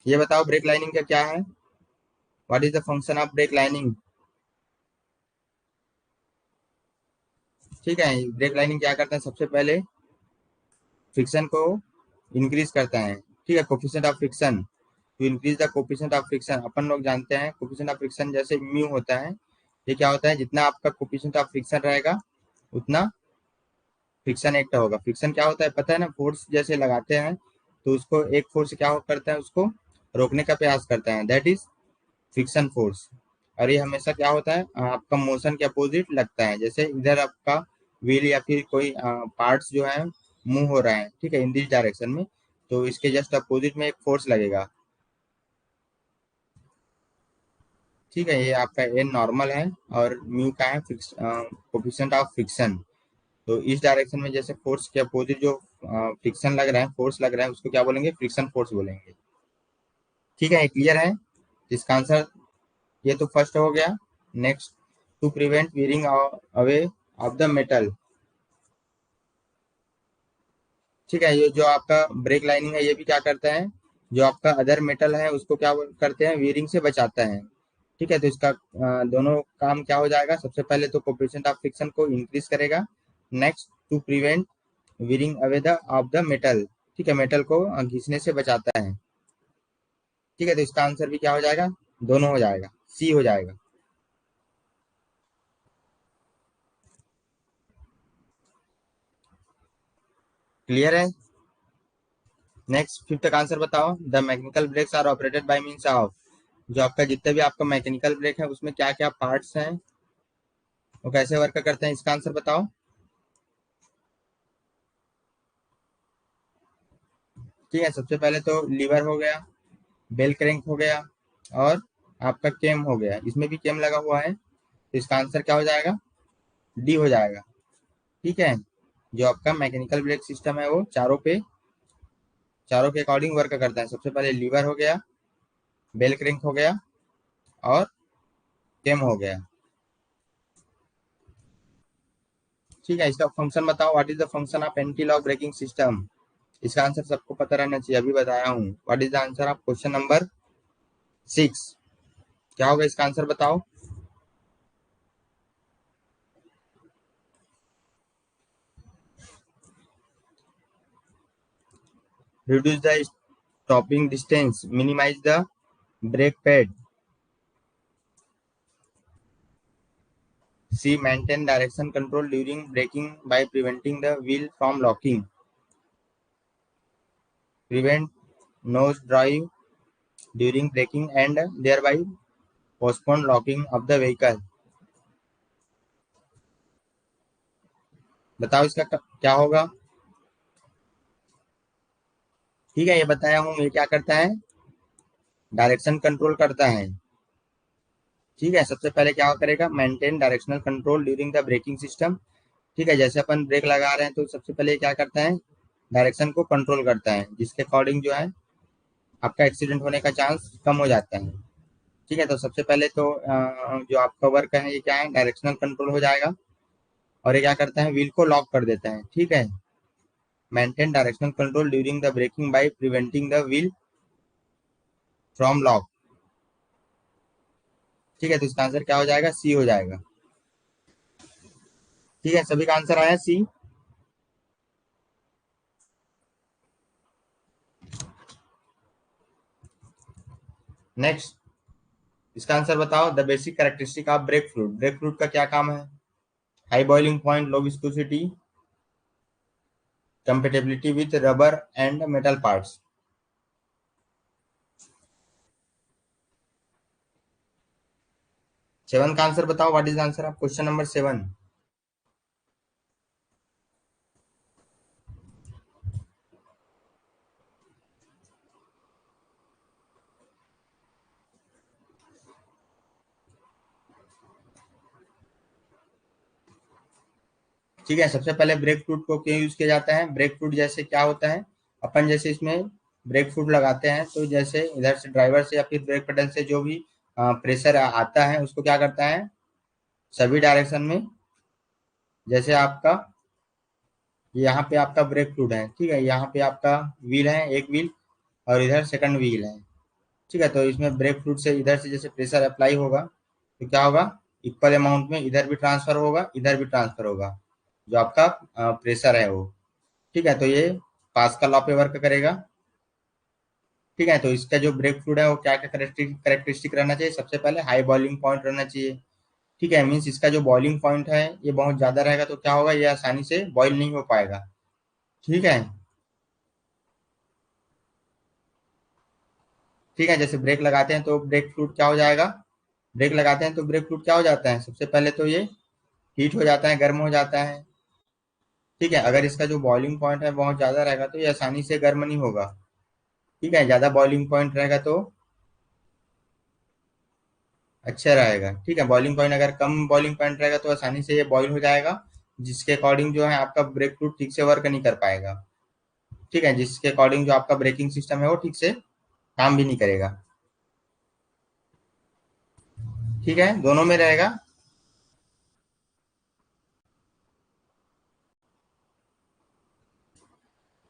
ये बताओ ब्रेक लाइनिंग का क्या है, what is the function of break lining. ठीक है, ब्रेक लाइनिंग क्या करता है, सबसे पहले फ्रिक्शन को इंक्रीज करता है। ठीक है, coefficient of friction, to increase the coefficient of friction, अपन लोग जानते हैं कोफिशिएंट ऑफ फ्रिक्शन जैसे म्यू होता है। ये क्या होता है, जितना आपका कोफिशिएंट ऑफ फ्रिक्शन रहेगा उतना फ्रिक्शन एक्ट होगा। फ्रिक्शन क्या होता है पता है ना, फोर्स जैसे लगाते हैं तो उसको एक फोर्स क्या करता है, उसको रोकने का प्रयास करता है, दैट इज फ्रिक्शन फोर्स। और ये हमेशा क्या होता है, आपका मोशन के अपोजिट लगता है। जैसे इधर आपका व्हील या फिर कोई पार्ट्स जो है मूव हो रहा है, ठीक है, इन दिस डायरेक्शन में, तो इसके जस्ट अपोजिट में एक फोर्स लगेगा। ठीक है, ये आपका एन नॉर्मल है और म्यू का है फिक्स कोफिशिएंट ऑफ फ्रिक्शन। तो इस डायरेक्शन में जैसे फोर्स के अपोजिट जो फ्रिक्शन लग रहा है, फोर्स लग रहा है, उसको क्या बोलेंगे, फ्रिक्शन फोर्स बोलेंगे। ठीक है, क्लियर है। इसका आंसर ये तो फर्स्ट हो गया। Next, to prevent wearing away of the metal. ठीक है, ये जो आपका ब्रेक लाइनिंग है, ये भी क्या करता है, जो आपका अदर मेटल है उसको क्या करते हैं, वेयरिंग से बचाता है। ठीक है, तो इसका दोनों काम क्या हो जाएगा, सबसे पहले तो कोफिशिएंट ऑफ फ्रिक्शन को इंक्रीज करेगा। Next, to prevent wearing away the of the metal. ठीक है, मेटल को घिसने से बचाता है। ठीक है, तो इसका आंसर भी क्या हो जाएगा, दोनों हो जाएगा, सी हो जाएगा। क्लियर है। नेक्स्ट, फिफ्थ का आंसर बताओ। The mechanical brakes are operated by means of. जो आपका जितने भी आपका मैकेनिकल ब्रेक है उसमें क्या क्या पार्ट्स हैं, वो कैसे वर्क करते हैं, इसका आंसर बताओ। ठीक है, सबसे पहले तो लीवर हो गया, बेल क्रैंक हो गया, और आपका केम हो गया। इसमें भी केम लगा हुआ है, तो इसका आंसर क्या हो जाएगा, डी हो जाएगा। ठीक है, जो आपका मैकेनिकल ब्रेक सिस्टम है वो चारों के अकॉर्डिंग वर्क करता है। सबसे पहले लीवर हो गया, बेल क्रैंक हो गया, और केम हो गया। ठीक है, इसका फंक्शन बताओ। What is the function of anti lock braking system. इसका आंसर सबको पता रहना चाहिए, अभी बताया हूँ। What is the answer of question number 6। क्या होगा इसका आंसर बताओ। Reduce the stopping distance, minimise the brake pad. C, maintain direction control during braking by preventing the wheel from locking. Prevent nose drive during braking and thereby postpone locking of the vehicle. बताओ इसका क्या होगा। ठीक है, ये बताया हूँ, ये क्या करता है, डायरेक्शन कंट्रोल करता है। ठीक है, सबसे पहले क्या करेगा, maintain directional control during the breaking system. ठीक है, जैसे अपन ब्रेक लगा रहे हैं तो सबसे पहले क्या करता है, डायरेक्शन को कंट्रोल करता है, जिसके अकॉर्डिंग जो है आपका एक्सीडेंट होने का चांस कम हो जाता है। ठीक है, तो सबसे पहले तो जो आपका वर्क है ये क्या है, डायरेक्शनल कंट्रोल हो जाएगा। और ये क्या करता है, व्हील को लॉक कर देता है। ठीक है, maintain directional control during the braking by preventing the wheel from lock. ठीक है, तो इसका आंसर क्या हो जाएगा, सी हो जाएगा। ठीक है, सभी का आंसर आया सी। नेक्स्ट, इसका आंसर बताओ। The basic characteristic of brake fluid. Brake fluid का क्या काम है, high boiling point, low viscosity, compatibility with rubber and metal parts. 7 का आंसर बताओ। What is the answer of question number 7। ठीक है, सबसे पहले ब्रेक फ्लूइड को क्यों यूज किया जाता है। ब्रेक फ्लूइड जैसे क्या होता है, अपन जैसे इसमें ब्रेक फ्लूइड लगाते हैं तो जैसे इधर से ड्राइवर से या फिर ब्रेक पेडल से जो भी प्रेशर आता है उसको क्या करता है, सभी डायरेक्शन में, जैसे आपका यहाँ पे आपका ब्रेक फ्लूइड है, ठीक है, यहाँ पे आपका व्हील है, एक व्हील, और इधर सेकंड व्हील है। ठीक है, तो इसमें ब्रेक फ्लूइड से इधर से जैसे प्रेशर अप्लाई होगा तो क्या होगा, इक्वल अमाउंट में इधर भी ट्रांसफर होगा, इधर भी ट्रांसफर होगा, जो आपका प्रेशर है वो। ठीक है, तो ये पास्कल लॉ पे वर्क करेगा। ठीक है, तो इसका जो ब्रेक फ्लूइड है वो क्या क्या करेक्टरिस्टिक रहना चाहिए, सबसे पहले हाई बॉइलिंग पॉइंट रहना चाहिए। ठीक है, मीन्स इसका जो बॉइलिंग पॉइंट है ये बहुत ज्यादा रहेगा तो क्या होगा, ये आसानी से बॉइल नहीं हो पाएगा। ठीक है। ठीक है, जैसे ब्रेक लगाते हैं तो ब्रेक फ्लूइड क्या हो जाएगा, ब्रेक लगाते हैं तो ब्रेक फ्लूइड क्या हो जाता है, सबसे पहले तो ये हीट हो जाता है, गर्म हो जाता है। ठीक है, अगर इसका जो बॉइलिंग पॉइंट है बहुत ज़्यादा रहेगा तो ये आसानी से गर्म नहीं होगा। ठीक है, ज़्यादा बॉइलिंग पॉइंट रहेगा तो अच्छा रहेगा। ठीक है, बॉइलिंग पॉइंट अगर कम बॉइलिंग पॉइंट रहेगा तो आसानी से ये बॉईल हो जाएगा, जिसके अकॉर्डिंग जो है आपका ब्रेक फ्लूइड ठीक से वर्क नहीं कर पाएगा। ठीक है, जिसके अकॉर्डिंग जो आपका ब्रेकिंग सिस्टम है वो ठीक से काम भी नहीं करेगा। ठीक है, दोनों में रहेगा।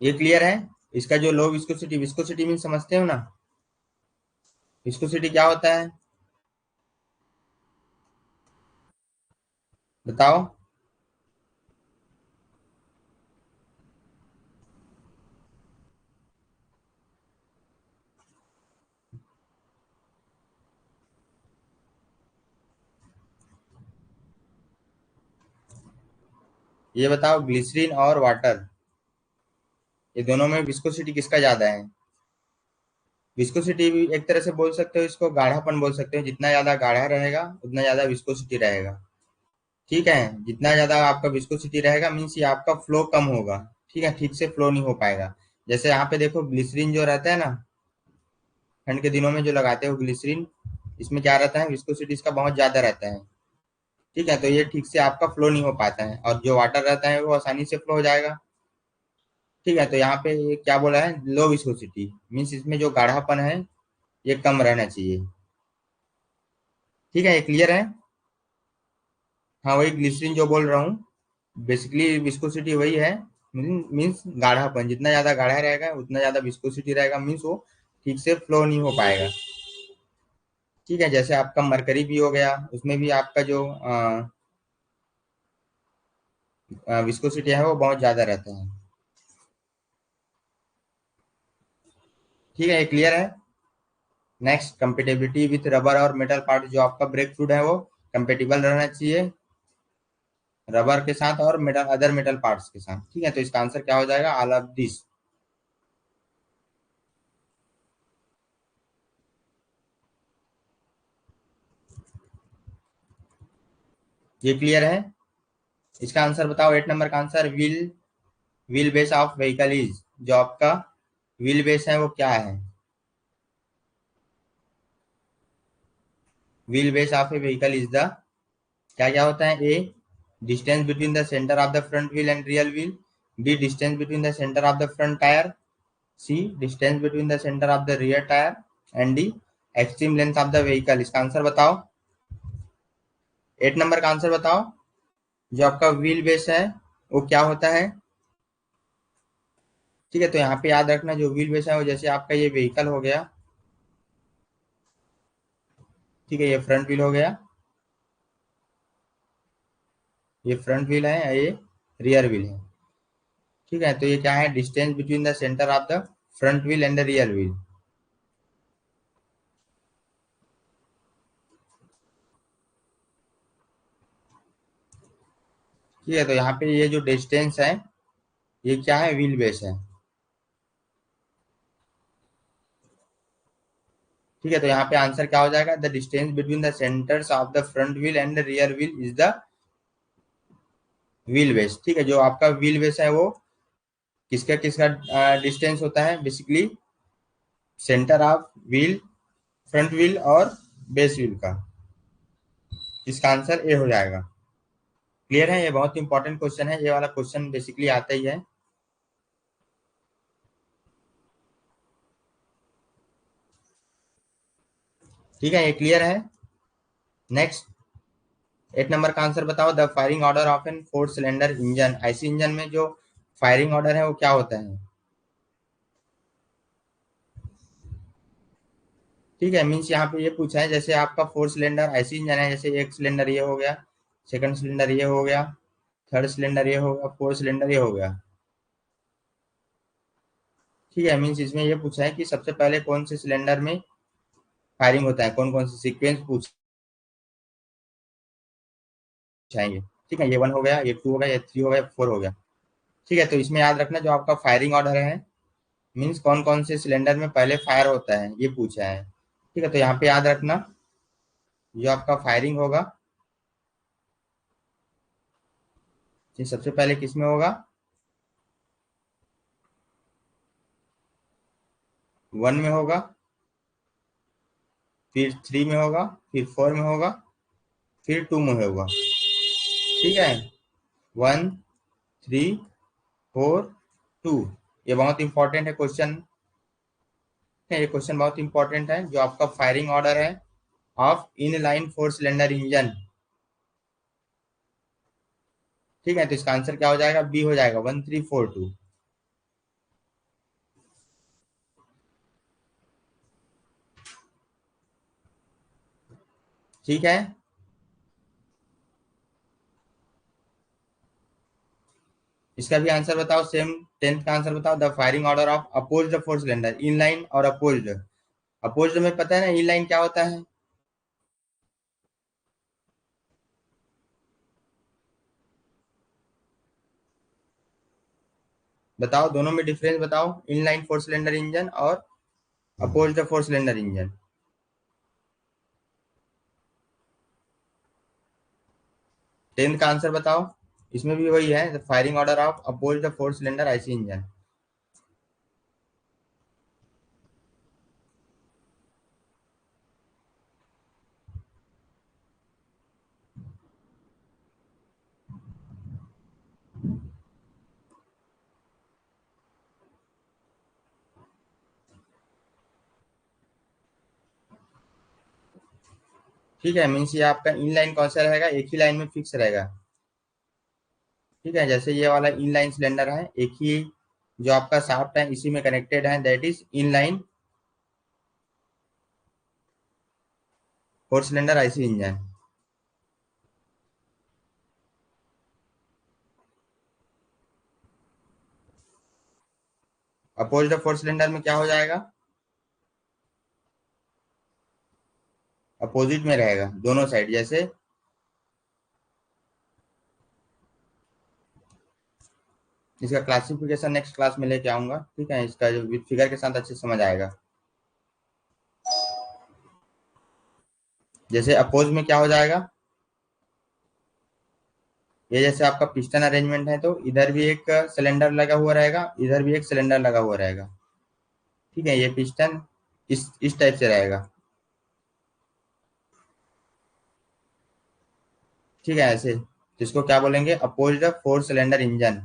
ये क्लियर है। इसका जो लो विस्कोसिटी, विस्कोसिटी मीन समझते हो ना, विस्कोसिटी क्या होता है बताओ। ये बताओ, ग्लिसरीन और वाटर, ये दोनों में विस्कोसिटी किसका ज्यादा है। विस्कोसिटी भी एक तरह से बोल सकते हो, इसको गाढ़ापन बोल सकते हो, जितना ज्यादा गाढ़ा रहेगा उतना ज्यादा विस्कोसिटी रहेगा। ठीक है, जितना ज्यादा आपका विस्कोसिटी रहेगा मीन्स ये आपका फ्लो कम होगा। ठीक है, ठीक से फ्लो नहीं हो पाएगा। जैसे यहाँ पे देखो ग्लिसरीन जो रहता है ना, ठंड के दिनों में जो लगाते हो ग्लिसरीन, इसमें क्या रहता है, विस्कोसिटी इसका बहुत ज्यादा रहता है। ठीक है, तो ये ठीक से आपका फ्लो नहीं हो पाता है, और जो वाटर रहता है वो आसानी से फ्लो हो जाएगा। ठीक है, तो यहाँ पे ये क्या बोला है, लो विस्कोसिटी मीन्स इसमें जो गाढ़ापन है ये कम रहना चाहिए। ठीक है, ये क्लियर है। हाँ, वही ग्लिसरीन जो बोल रहा हूँ, बेसिकली विस्कोसिटी वही है। मीन्स गाढ़ापन, जितना ज्यादा गाढ़ा रहेगा उतना ज्यादा विस्कोसिटी रहेगा, मीन्स वो ठीक से फ्लो नहीं हो पाएगा। ठीक है, जैसे आपका मरकरी भी हो गया, उसमें भी आपका जो विस्कोसिटी है वो बहुत ज्यादा रहता है। ठीक है, ये क्लियर है। नेक्स्ट, कंपेटेबिलिटी विथ रबर और मेटल पार्ट, जो आपका ब्रेक फ्लूइड है वो कंपेटिबल रहना चाहिए रबर के साथ और मेटल, अदर मेटल पार्ट्स के साथ। ठीक है, तो इसका आंसर क्या हो जाएगा, ऑल ऑफ दिस। ये क्लियर है। इसका आंसर बताओ, 8 नंबर का answer, wheel base of vehicle is, जो आपका व्हील बेस है वो क्या है। Wheel base of a vehicle is the, क्या क्या होता है, a distance between the centre of the front wheel and rear wheel, B distance between the centre of the front tyre, C distance between the centre of the rear tyre, and D extreme length of the vehicle. इसका answer बताओ, 8 number का answer बताओ। जो आपका wheel base है वो क्या होता है। ठीक है, तो यहाँ पे याद रखना, जो व्हील बेस है वो जैसे आपका ये व्हीकल हो गया। ठीक है, ये फ्रंट व्हील हो गया, ये फ्रंट व्हील है, ये रियर व्हील है। ठीक है, तो ये क्या है, distance between the centre of the front wheel and the rear wheel. ठीक है, तो यहाँ पे ये जो डिस्टेंस है ये क्या है, व्हील बेस है। ठीक है, तो यहाँ पे आंसर क्या हो जाएगा, the distance between the centres of the front wheel and the rear wheel is the wheel base. ठीक है, जो आपका व्हील बेस है वो किसका किसका डिस्टेंस होता है, basically centre of wheel, front wheel और बेस व्हील का। इसका आंसर ए हो जाएगा। क्लियर है, ये बहुत इंपॉर्टेंट क्वेश्चन है, ये वाला क्वेश्चन बेसिकली आता ही है। ठीक है, ये क्लियर है। नेक्स्ट, 8 नंबर का आंसर बताओ, the firing order of an 4 cylinder engine, ऐसी इंजन में जो फायरिंग ऑर्डर है वो क्या होता है। ठीक है, मीन्स यहाँ पे ये पूछा है, जैसे आपका 4 सिलेंडर ऐसी इंजन है, जैसे एक सिलेंडर ये हो गया, सेकंड सिलेंडर ये हो गया, थर्ड सिलेंडर ये हो गया, फोर्थ सिलेंडर ये हो गया। ठीक है, मीन्स इसमें ये पूछा है कि सबसे पहले कौन से सिलेंडर में फायरिंग होता है, कौन कौन से सीक्वेंस पूछाएंगे। ठीक है, ये 1 हो गया, ये 2 हो गया, ये 3 हो गया, 4 हो गया। ठीक है, तो इसमें याद रखना, जो आपका फायरिंग ऑर्डर है मीन्स कौन कौन से सिलेंडर में पहले फायर होता है ये पूछा है। ठीक है, तो यहाँ पे याद रखना, जो आपका फायरिंग होगा ये सबसे पहले किस में होगा, 1 में होगा, फिर 3 में होगा, फिर 4 में होगा, फिर 2 में होगा। ठीक है, 1, 3, 4, 2। ये बहुत इंपॉर्टेंट है क्वेश्चन है, ये क्वेश्चन बहुत इंपॉर्टेंट है। जो आपका फायरिंग ऑर्डर है of in line four cylinder engine, ठीक है, तो इसका आंसर क्या हो जाएगा, बी हो जाएगा, 1342। ठीक है, इसका भी आंसर बताओ, सेम 10th का आंसर बताओ। The firing order of opposed four cylinder, in line और अपोज्ड। अपोज्ड में पता है ना इन लाइन क्या होता है, बताओ, दोनों में डिफरेंस बताओ, in line four cylinder engine और opposed four cylinder engine. 10th का आंसर बताओ, इसमें भी वही है, firing order of opposed four cylinder IC engine. ठीक है, मीन्स ये आपका इन लाइन कौन सा रहेगा, एक ही लाइन में फिक्स रहेगा। ठीक है, जैसे ये वाला इन लाइन सिलेंडर है, एक ही जो आपका शाफ्ट है इसी में कनेक्टेड है, that is in line four cylinder IC engine. Opposed four cylinder में क्या हो जाएगा, अपोजिट में रहेगा दोनों साइड। जैसे इसका क्लासिफिकेशन नेक्स्ट क्लास में लेके आऊंगा, ठीक है, इसका जो विद फिगर के साथ अच्छे से समझ आएगा। जैसे अपोज में क्या हो जाएगा, ये जैसे आपका पिस्टन अरेंजमेंट है, तो इधर भी एक सिलेंडर लगा हुआ रहेगा, इधर भी एक सिलेंडर लगा हुआ रहेगा। ठीक है, ये पिस्टन इस टाइप से रहेगा। ठीक है, ऐसे जिसको क्या बोलेंगे, अपोज्ड फोर सिलेंडर इंजन।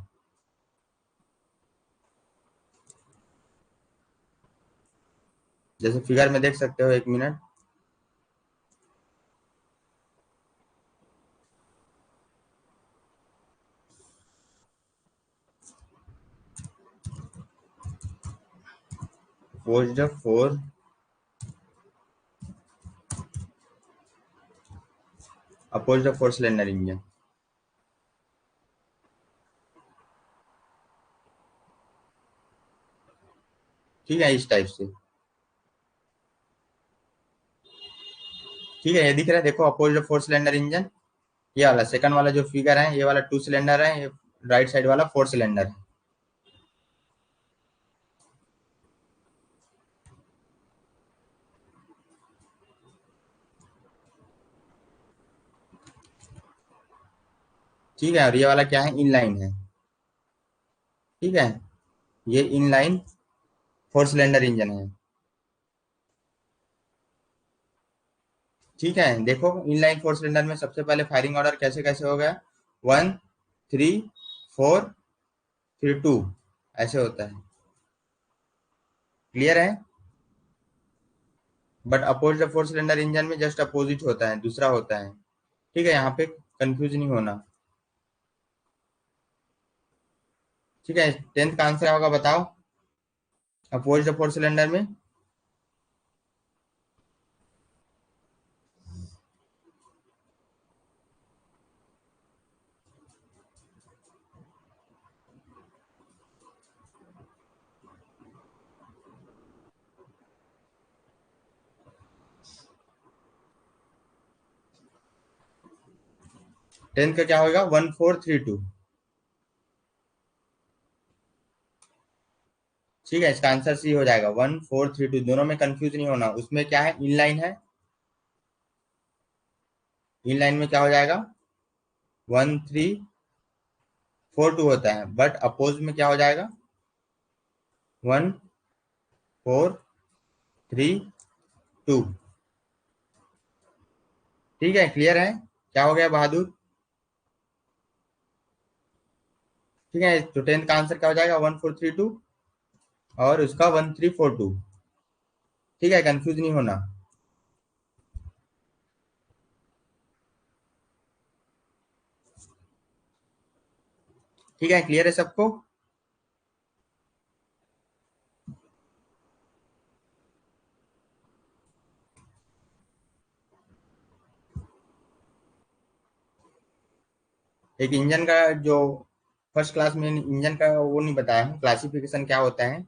जैसे फिगर में देख सकते हो, 1 minute. Opposed four opposed four cylinder engine. ठीक है, इस टाइप से। ठीक है, ये दिख रहा है, देखो, अपोज्ड फोर सिलेंडर इंजन। ये वाला सेकंड वाला जो फिगर है, ये वाला 2 सिलेंडर है, ये राइट साइड वाला 4 सिलेंडर है। ठीक है, और ये वाला क्या है, इनलाइन है। ठीक है, ये इनलाइन फोर सिलेंडर इंजन है। ठीक है, देखो, इनलाइन फोर सिलेंडर में सबसे पहले फायरिंग ऑर्डर कैसे कैसे हो गया, 1, 3, 4, फिर 2, ऐसे होता है। क्लियर है। But opposite four cylinder engine में जस्ट अपोजिट होता है, दूसरा होता है। ठीक है, यहाँ पे कंफ्यूज नहीं होना। ठीक है, 10th का आंसर होगा, बताओ, अपोजिट फोर सिलेंडर में। 10th का क्या होगा, 1432। ठीक है, इसका आंसर सी हो जाएगा, 1432। दोनों में कंफ्यूज नहीं होना, उसमें क्या है, इनलाइन है। इन लाइन में क्या हो जाएगा, 1342 होता है, बट अपोज में क्या हो जाएगा, 1432। ठीक है, क्लियर है, क्या हो गया बहादुर। ठीक है, तो 10th का आंसर क्या हो जाएगा, 1432 और उसका 1342। ठीक है, कंफ्यूज नहीं होना। ठीक है, क्लियर है सबको। एक इंजन का जो फर्स्ट क्लास में इंजन का वो नहीं बताया है, क्लासिफिकेशन क्या होता है।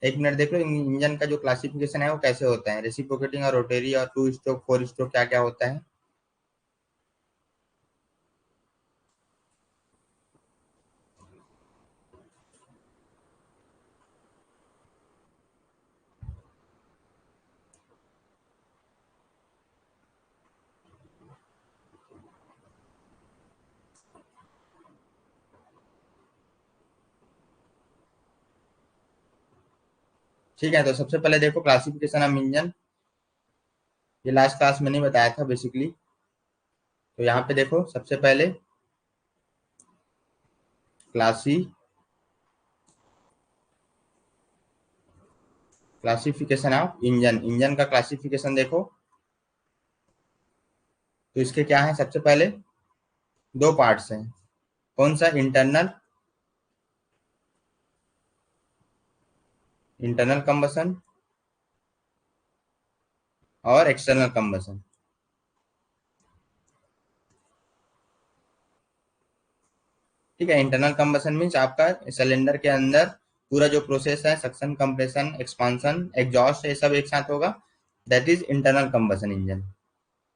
एक मिनट देख लो, इंजन का जो क्लासिफिकेशन है वो कैसे होता है, रेसिप्रोकेटिंग और रोटेरी और 2 स्ट्रोक 4 स्ट्रोक क्या क्या होता है। ठीक है, तो सबसे पहले देखो क्लासिफिकेशन ऑफ इंजन, ये लास्ट क्लास में नहीं बताया था बेसिकली। तो यहाँ पे देखो सबसे पहले classy classification of engine, engine का क्लासिफिकेशन देखो। तो इसके क्या है, सबसे पहले दो पार्ट्स हैं। कौन सा, इंटरनल इंटरनल कंबसन और एक्सटर्नल कंबसन। ठीक है, इंटरनल कंबसन मीन्स आपका सिलेंडर के अंदर पूरा जो प्रोसेस है, सक्शन, कंप्रेशन, एक्सपांशन, एग्जॉस्ट, ये सब एक साथ होगा, that is internal combustion engine.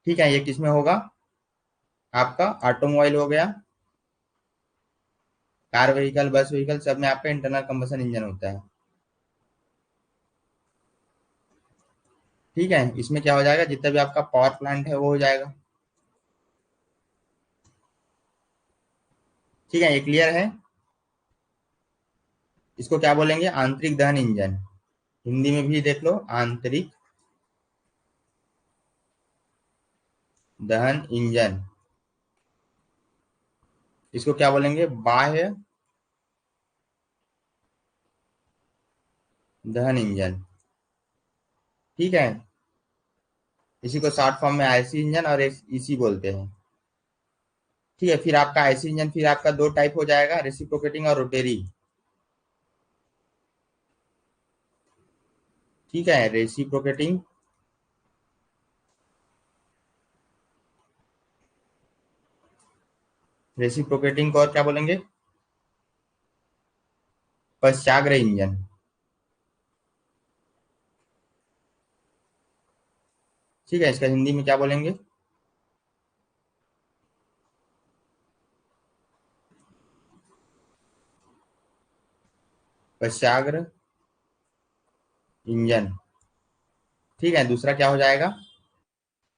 ठीक है, ये किसमें होगा, आपका ऑटोमोबाइल हो गया, कार व्हीकल, बस व्हीकल, सब में आपका इंटरनल कंबसन इंजन होता है। ठीक है, इसमें क्या हो जाएगा, जितना भी आपका पावर प्लांट है वो हो जाएगा। ठीक है, ये क्लियर है। इसको क्या बोलेंगे, आंतरिक दहन इंजन, हिंदी में भी देख लो, आंतरिक दहन इंजन। इसको क्या बोलेंगे, बाह्य दहन इंजन। ठीक है, इसी को शॉर्ट फॉर्म में आईसी इंजन और ईसी बोलते हैं। ठीक है, फिर आपका आईसी इंजन, फिर आपका दो टाइप हो जाएगा, रेसिप्रोकेटिंग और रोटेरी। ठीक है, रेसिप्रोकेटिंग, रेसिप्रोकेटिंग को और क्या बोलेंगे, पश्चाग्र इंजन। ठीक है, इसका हिंदी में क्या बोलेंगे, पश्चाग्र इंजन। ठीक है, दूसरा क्या हो जाएगा,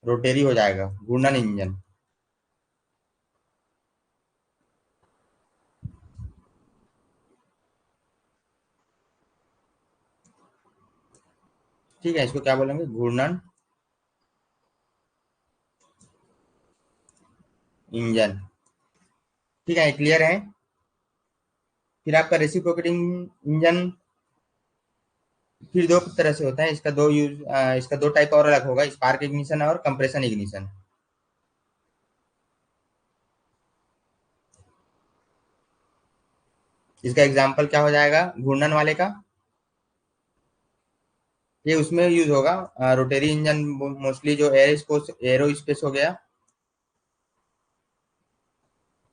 रोटेरी हो जाएगा, घूर्णन इंजन। ठीक है, इसको क्या बोलेंगे, घूर्णन इंजन। ठीक है, क्लियर है। फिर आपका रेसिप्रोकेटिंग इंजन फिर दो तरह से होता है, इसका दो यूज, इसका दो टाइप और अलग होगा, स्पार्क इग्निशन और कंप्रेशन इग्निशन। इसका एग्जाम्पल क्या हो जाएगा, घूर्णन वाले का, ये उसमें यूज होगा, रोटेरी इंजन मोस्टली जो एरो स्पेस हो गया,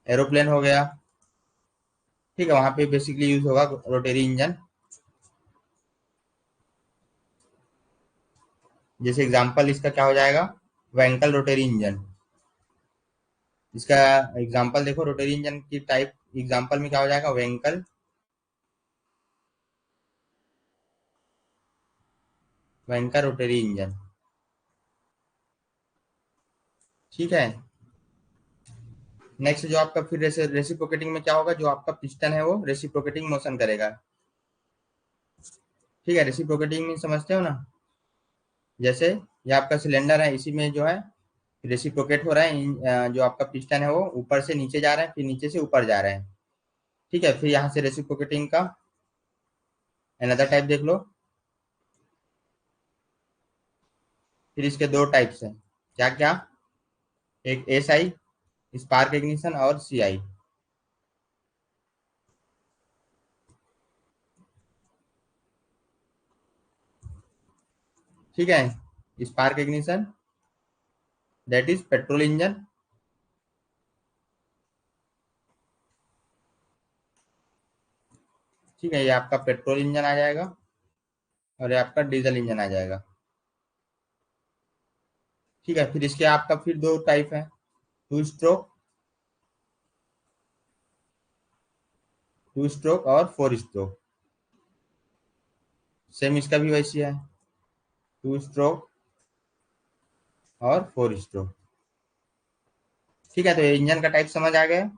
एरोप्लेन हो गया। ठीक है, वहां पे बेसिकली यूज होगा रोटेरी इंजन। जैसे एग्जांपल इसका क्या हो जाएगा, वैंकल रोटेरी इंजन। इसका एग्जांपल देखो, रोटेरी इंजन की टाइप एग्जांपल में क्या हो जाएगा, वैंकल वैंकर रोटेरी इंजन। ठीक है, नेक्स्ट जो आपका फिर रेसिप्रोकेटिंग में क्या होगा, जो आपका पिस्टन है वो रेसिप्रोकेटिंग मोशन करेगा। ठीक है, रेसिप्रोकेटिंग में समझते हो ना, जैसे ये आपका सिलेंडर है, इसी में जो है रेसिप्रोकेट हो रहा है, जो आपका पिस्टन है वो ऊपर से नीचे जा रहा है, फिर नीचे से ऊपर जा रहा है। ठीक है, फिर यहाँ से रेसिप्रोकेटिंग का अनदर टाइप देख लो। फिर इसके दो टाइप्स हैं, क्या क्या, एक एस आई स्पार्क इग्निशन और सी आई। ठीक है, spark ignition that is petrol engine. ठीक है, ये आपका पेट्रोल इंजन आ जाएगा और ये आपका डीजल इंजन आ जाएगा। ठीक है, फिर इसके आपका फिर दो टाइप है, टू स्ट्रोक और फोर स्ट्रोक। सेम इसका भी वैसी है, टू स्ट्रोक और फोर स्ट्रोक। ठीक है, तो ये इंजन का टाइप समझ आ गया।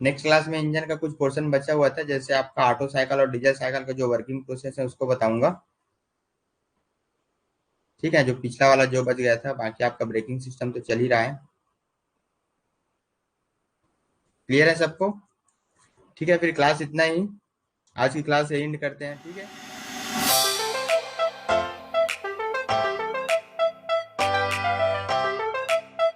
नेक्स्ट क्लास में इंजन का कुछ पोर्शन बचा हुआ था, जैसे आपका ऑटो साइकिल और डीजल साइकिल का जो वर्किंग प्रोसेस है उसको बताऊंगा। ठीक है, जो पिछला वाला जो बच गया था, बाकी आपका ब्रेकिंग सिस्टम तो चल ही रहा है। क्लियर है सबको? ठीक है, फिर क्लास इतना ही, आज की क्लास एंड करते हैं। ठीक है।